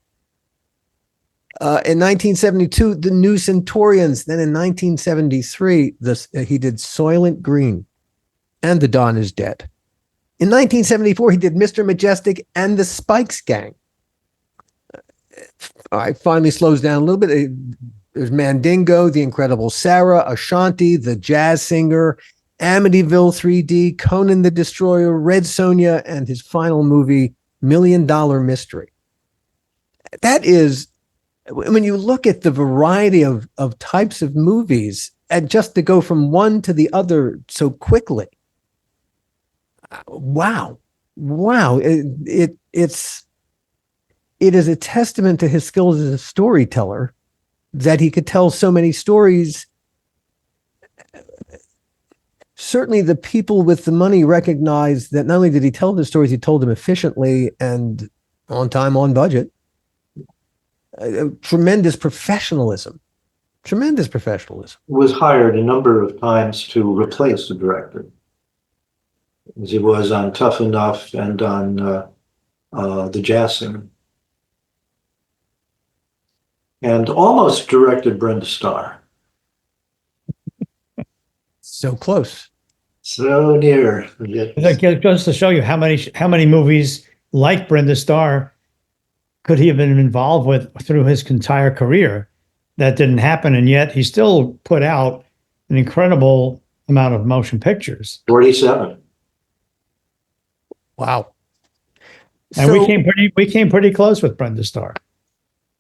In 1972, The New Centaurians. Then in 1973, he did Soylent Green and The Dawn is Dead. In 1974, he did Mr. Majestic and The Spikes Gang. It finally slows down a little bit. There's Mandingo, The Incredible Sarah, Ashanti, The Jazz Singer, Amityville 3D, Conan the Destroyer, Red Sonja, and his final movie, $1 Million Mystery. That is, when you look at the variety of types of movies, and just to go from one to the other so quickly, wow. It is a testament to his skills as a storyteller that he could tell so many stories. Certainly the people with the money recognize that not only did he tell the stories, he told them efficiently and on time, on budget. Tremendous professionalism. Was hired a number of times to replace the director, as he was on Tough Enough and on The Jazz Singer. And almost directed Brenda Starr. So close. So near. That goes to show you how many movies like Brenda Starr could he have been involved with through his entire career. That didn't happen, and yet he still put out an incredible amount of motion pictures. 47. Wow. And we came pretty close with Brenda Starr.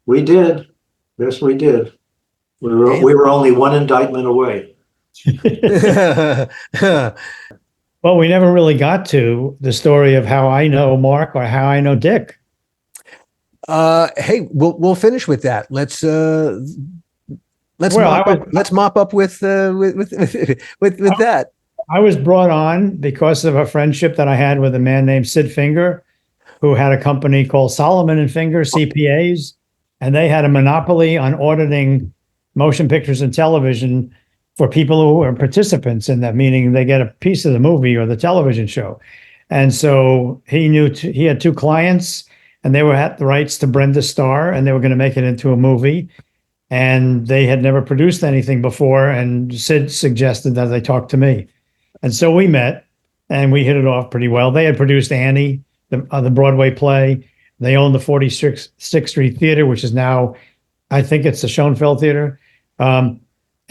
We did. Yes, we did. We were only one indictment away. Well, we never really got to the story of how I know Mark or how I know Dick. Hey, we'll finish with that. Let's mop up with that. I was brought on because of a friendship that I had with a man named Sid Finger, who had a company called Solomon and Finger CPAs, and they had a monopoly on auditing motion pictures and television for people who are participants in that, meaning they get a piece of the movie or the television show. And so he had two clients, and they had the rights to Brenda Starr, and they were going to make it into a movie. And they had never produced anything before. And Sid suggested that they talk to me. And so we met, and we hit it off pretty well. They had produced Annie, the Broadway play. They owned the 46th Street Theater, which is now, I think it's the Schoenfeld Theater. So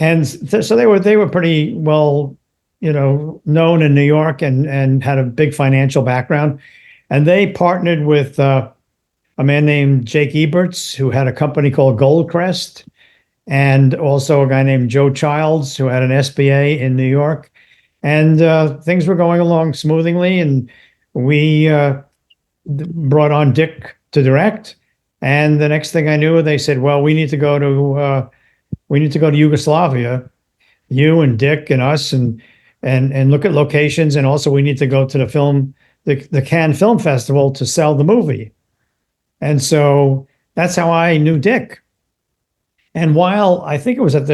they were pretty well, known in New York and had a big financial background. And they partnered with a man named Jake Eberts, who had a company called Goldcrest, and also a guy named Joe Childs, who had an SBA in New York. And things were going along smoothly, and we brought on Dick to direct. And the next thing I knew, they said, "Well, we need to go to Yugoslavia, you and Dick and us." And and look at locations. And also we need to go to the Cannes Film Festival to sell the movie. And so that's how I knew Dick. And while I think it was at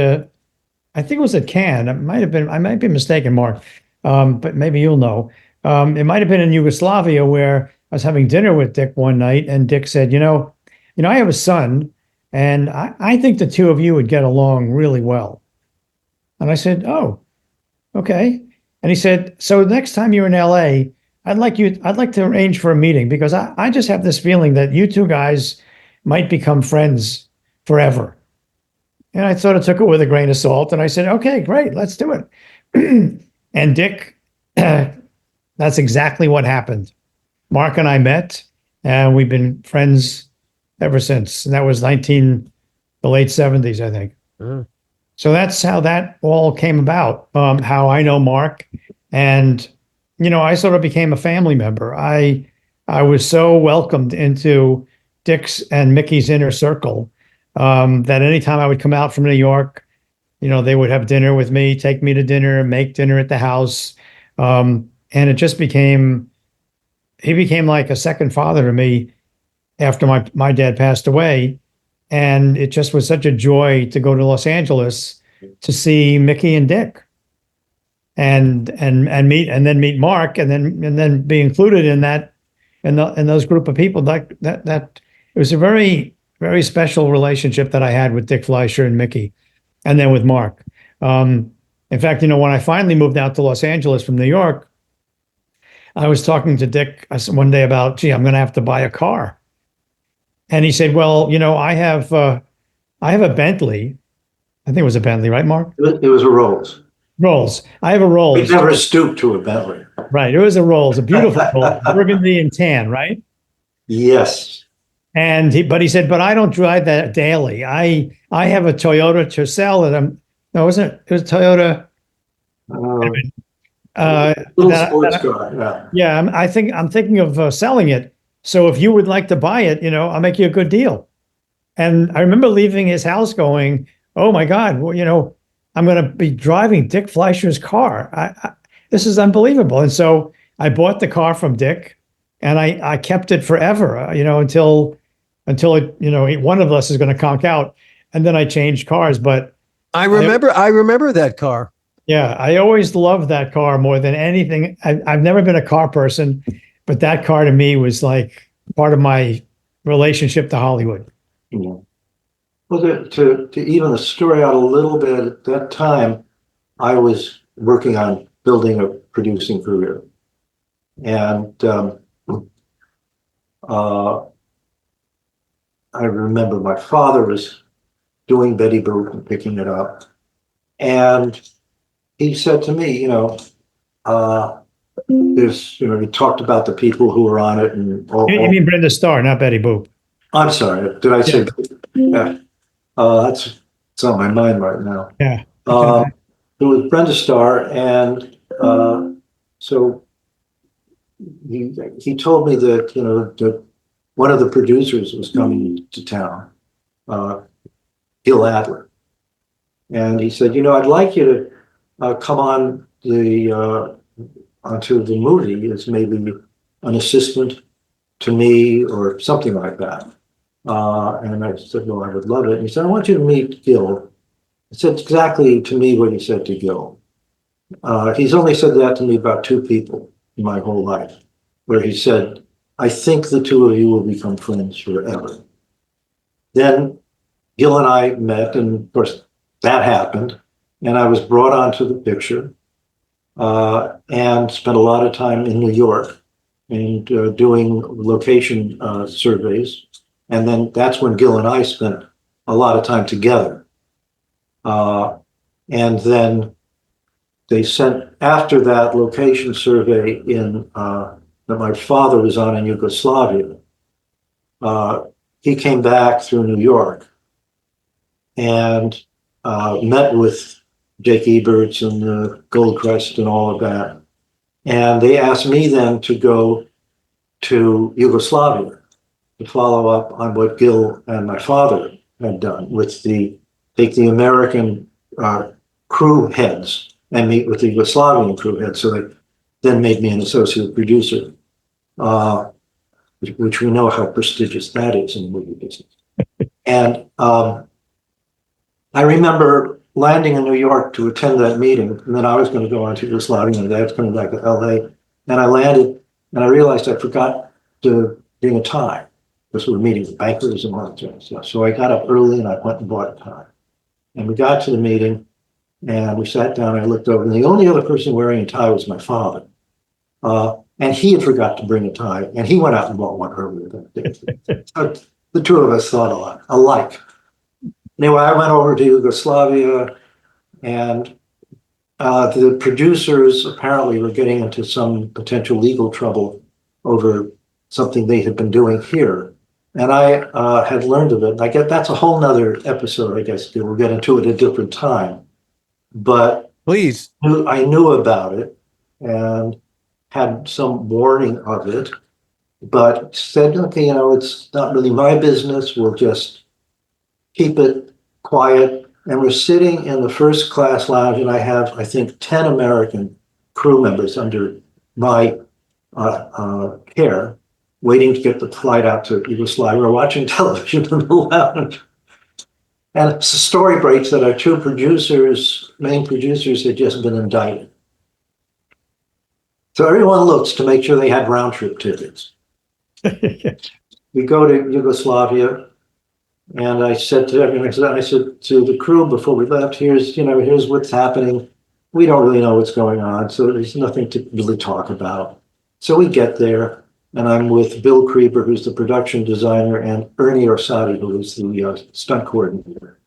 Cannes, I might be mistaken, Mark, but maybe you'll know. It might have been in Yugoslavia where I was having dinner with Dick one night, and Dick said, I have a son, and I think the two of you would get along really well. And I said, oh, okay. And he said, so next time you're in LA, I'd like to arrange for a meeting, because I just have this feeling that you two guys might become friends forever. And I sort of took it with a grain of salt, and I said, okay, great, let's do it. And Dick, that's exactly what happened. Mark and I met, and we've been friends ever since. And that was the late 70s, I think. Mm. So that's how that all came about, how I know Mark. And, I sort of became a family member. I was so welcomed into Dick's and Mickey's inner circle that anytime I would come out from New York, they would have dinner with me, take me to dinner, make dinner at the house. And it just he became like a second father to me after my dad passed away. And it just was such a joy to go to Los Angeles to see Mickey and Dick and meet Mark, and then be included in that, in those group of people. That it was a very, very special relationship that I had with Dick Fleischer and Mickey, and then with Mark. In fact, when I finally moved out to Los Angeles from New York, I was talking to Dick one day about, I'm going to have to buy a car. And he said, well, I have a Bentley. I think it was a Bentley, right, Mark? It was a Rolls. Rolls. I have a Rolls. We never stooped to a Bentley. Right. It was a Rolls, a beautiful Rolls, burgundy and tan, right? Yes. But he said, but I don't drive that daily. I have a Toyota Tercel it was Toyota. Little sports car. Yeah. I'm thinking of selling it. So if you would like to buy it, I'll make you a good deal. And I remember leaving his house going, oh my God, well, I'm going to be driving Dick Fleischer's car. This is unbelievable. And so I bought the car from Dick, and I kept it forever, until it, one of us is going to conk out, and then I changed cars. But I remember that car. Yeah, I always loved that car more than anything. I've never been a car person, but that car to me was like part of my relationship to Hollywood. Yeah. Well, to even the story out a little bit, at that time, I was working on building a producing career. And I remember my father was doing Betty Boop and picking it up. And he said to me, he talked about the people who were on it. And you mean Brenda Starr, not Betty Boop. I'm sorry. Did I say? Yeah. It's on my mind right now. Yeah. It was Brenda Starr, and so he told me that that one of the producers was coming to town, Gil Adler, and he said, I'd like you to come on onto the movie as maybe an assistant to me or something like that. And I said, well, I would love it. And he said, I want you to meet Gil. He said exactly to me what he said to Gil. He's only said that to me about two people in my whole life, where he said, I think the two of you will become friends forever. Then Gil and I met, and of course that happened, and I was brought onto the picture and spent a lot of time in New York and doing location surveys. And then that's when Gil and I spent a lot of time together. And then they sent, after that location survey that my father was on in Yugoslavia, he came back through New York and met with Jake Eberts and Goldcrest and all of that. And they asked me then to go to Yugoslavia to follow up on what Gil and my father had done with take the American crew heads and meet with the Yugoslavian crew head. So they then made me an associate producer, which we know how prestigious that is in the movie business. And I remember landing in New York to attend that meeting, and then I was going to go on to Yugoslavia, and I was coming back to LA. And I landed, and I realized I forgot to bring a tie, because we were meeting with bankers and all that sort of stuff. So I got up early, and I went and bought a tie. And we got to the meeting, and we sat down, and I looked over, and the only other person wearing a tie was my father. And he had forgot to bring a tie, and he went out and bought one earlier that day. So the two of us thought a lot alike. Anyway, I went over to Yugoslavia, and the producers apparently were getting into some potential legal trouble over something they had been doing here. And I had learned of it. I guess that's a whole nother episode, I guess. We'll get into it at a different time. But Please. I knew about it and had some warning of it, but said, okay, it's not really my business. We'll just keep it quiet. And we're sitting in the first class lounge, and I have, I think, 10 American crew members under my care, waiting to get the flight out to Yugoslavia. We're watching television in the lounge. And the story breaks that our two producers, main producers, had just been indicted. So everyone looks to make sure they had round trip tickets. We go to Yugoslavia, and I said to everyone, I said to the crew before we left, here's what's happening. We don't really know what's going on, so there's nothing to really talk about. So we get there, and I'm with Bill Creeper, who's the production designer, and Ernie Orsatti, who is the stunt coordinator.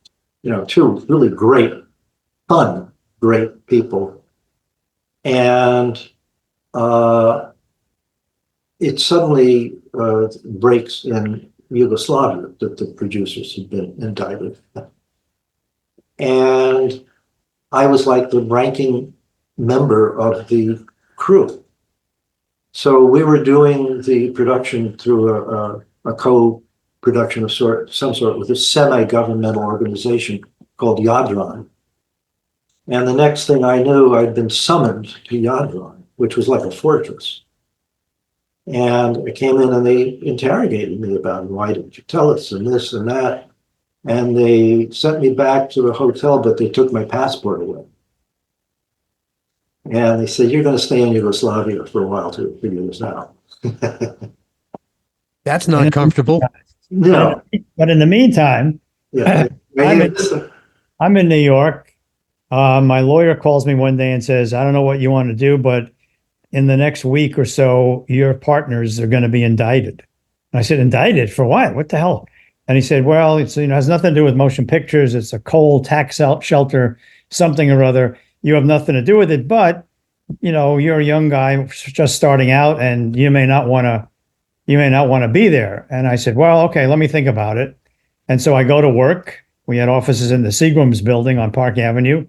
Two really great people. And it suddenly breaks in Yugoslavia that the producers had been indicted. And I was like the ranking member of the crew. So we were doing the production through a co-production of some sort with a semi-governmental organization called Jadran. And the next thing I knew, I'd been summoned to Jadran, which was like a fortress. And I came in and they interrogated me about, why didn't you tell us, and this and that. And they sent me back to the hotel, but they took my passport away. And they said, you're going to stay in Yugoslavia for a while, 2 years now. That's not comfortable. No. But in the meantime, Yeah. I'm in New York. My lawyer calls me one day and says, I don't know what you want to do, but in the next week or so, your partners are going to be indicted. And I said, indicted for what? What the hell? And he said, well, it's, has nothing to do with motion pictures. It's a coal tax shelter, something or other. You have nothing to do with it, but you're a young guy just starting out, and you may not want to be there. And I said, well, okay, let me think about it. And so I go to work. We had offices in the Seagram's building on Park Avenue.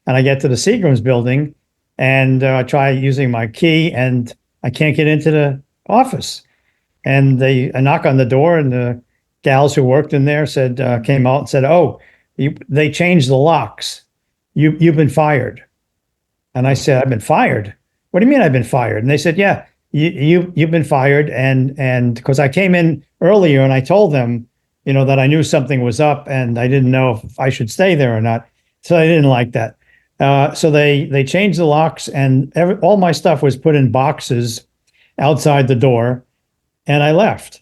And I get to the Seagram's building, and I try using my key, and I can't get into the office. And I knock on the door, and the gals who worked in there came out and said, oh, they changed the locks. You've been fired. And I said, I've been fired? What do you mean I've been fired? And they said, yeah, you've been fired. And because I came in earlier and I told them, that I knew something was up, and I didn't know if I should stay there or not. So I didn't like that. So they changed the locks, and all my stuff was put in boxes outside the door, and I left.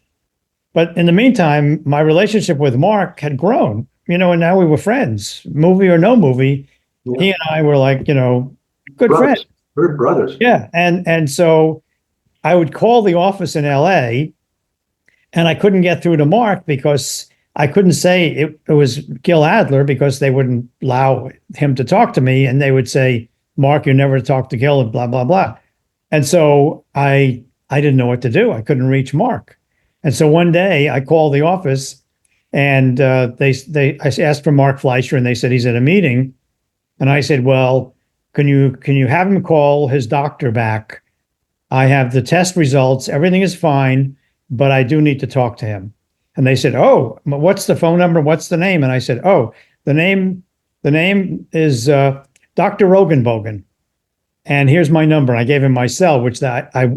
But in the meantime, my relationship with Mark had grown, and now we were friends, movie or no movie. Yeah. He and I were like, good friends. We're brothers. Yeah. And so I would call the office in LA, and I couldn't get through to Mark because I couldn't say it was Gil Adler, because they wouldn't allow him to talk to me. And they would say, Mark, you never talk to Gil, and blah, blah, blah. And so I didn't know what to do. I couldn't reach Mark. And so one day I called the office, and I asked for Mark Fleischer, and they said he's at a meeting. And I said, well, can you have him call his doctor back? I have the test results. Everything is fine, but I do need to talk to him. And they said, oh, what's the phone number? What's the name? And I said, oh, the name is Dr. Rogenbogen. And here's my number. I gave him my cell, which I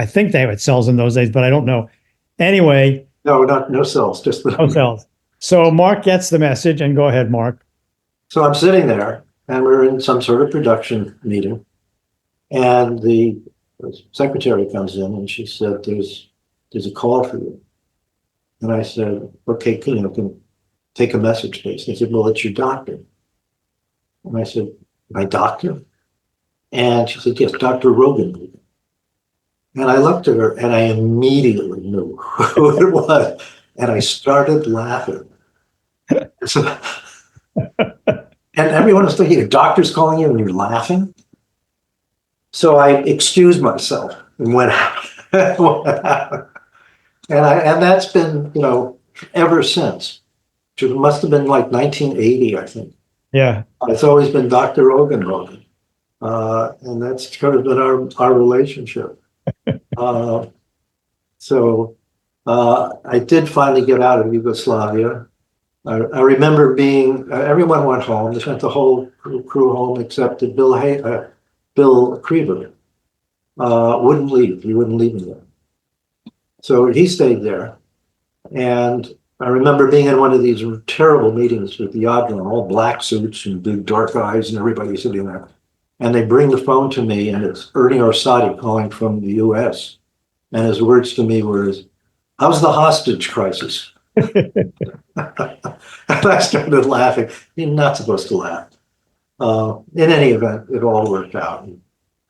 think they had cells in those days, but I don't know. Anyway. No cells, just the no cells. So Mark gets the message, and go ahead, Mark. So I'm sitting there, and we're in some sort of production meeting, and the secretary comes in, and she said, "There's a call for you." And I said, "Okay, can take a message, please." They said, "Well, it's your doctor." And I said, "My doctor?" And she said, "Yes, Dr. Rogen." And I looked at her, and I immediately knew who it was, and I started laughing. So, and everyone was thinking, "Your doctor's calling you and you're laughing?" So I excused myself and went out. And that's been, ever since. It must have been like 1980, I think. Yeah. It's always been Dr. Rogen. And that's kind of been our relationship. So I did finally get out of Yugoslavia. I remember everyone went home. They sent the whole crew home except Bill Creever. Wouldn't leave. He wouldn't leave me there. So he stayed there. And I remember being in one of these terrible meetings with the Admiral, all black suits and big dark eyes and everybody sitting there. And they bring the phone to me, and it's Ernie Orsatti calling from the U.S. And his words to me were, "How's the hostage crisis?" And I started laughing. You're not supposed to laugh. In any event, it all worked out.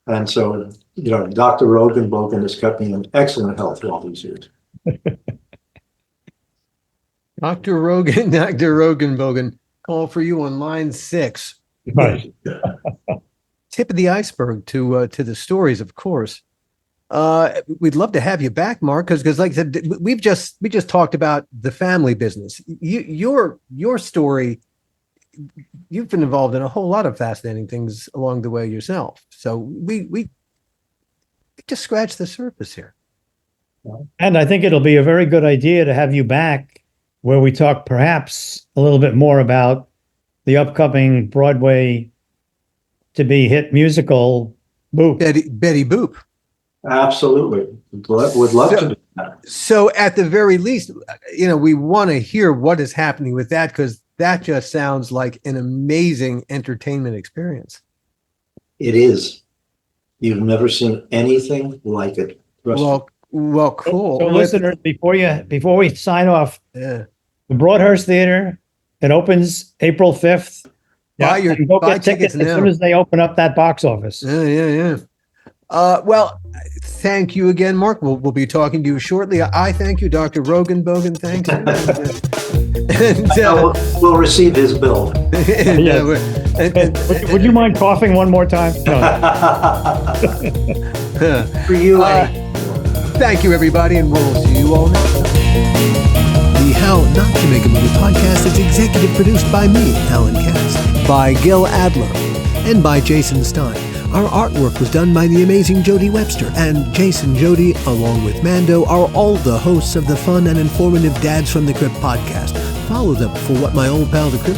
And so, Dr. Rogenbogen has kept me in excellent health all these years. Dr. Rogenbogen, call for you on line 6. Right. Tip of the iceberg to the stories, of course. We'd love to have you back, Mark, because like I said, we just talked about the family business. Your story, you've been involved in a whole lot of fascinating things along the way yourself. So we just scratched the surface here. And I think it'll be a very good idea to have you back where we talk perhaps a little bit more about the upcoming Broadway to be hit musical Boop. Betty Boop. Absolutely. Would love to do that. So at the very least, we want to hear what is happening with that, because that just sounds like an amazing entertainment experience. It is. You've never seen anything like it. Well, cool. So listeners, before we sign off, the Broadhurst Theater, it opens April 5th. Buy tickets now. As soon as they open up that box office. Yeah. Well, thank you again, Mark. We'll be talking to you shortly. I thank you, Dr. Rogenbogen. Thanks. And we'll receive his bill. Would you mind coughing one more time? No. For you. Thank you, everybody, and we'll see you all next time. The How Not to Make a Movie podcast is executive produced by me, Alan Katz, by Gil Adler, and by Jason Stein. Our artwork was done by the amazing Jody Webster, and Jason Jody, along with Mando, are all the hosts of the fun and informative Dads from the Crypt podcast. Follow them for what my old pal the Crypt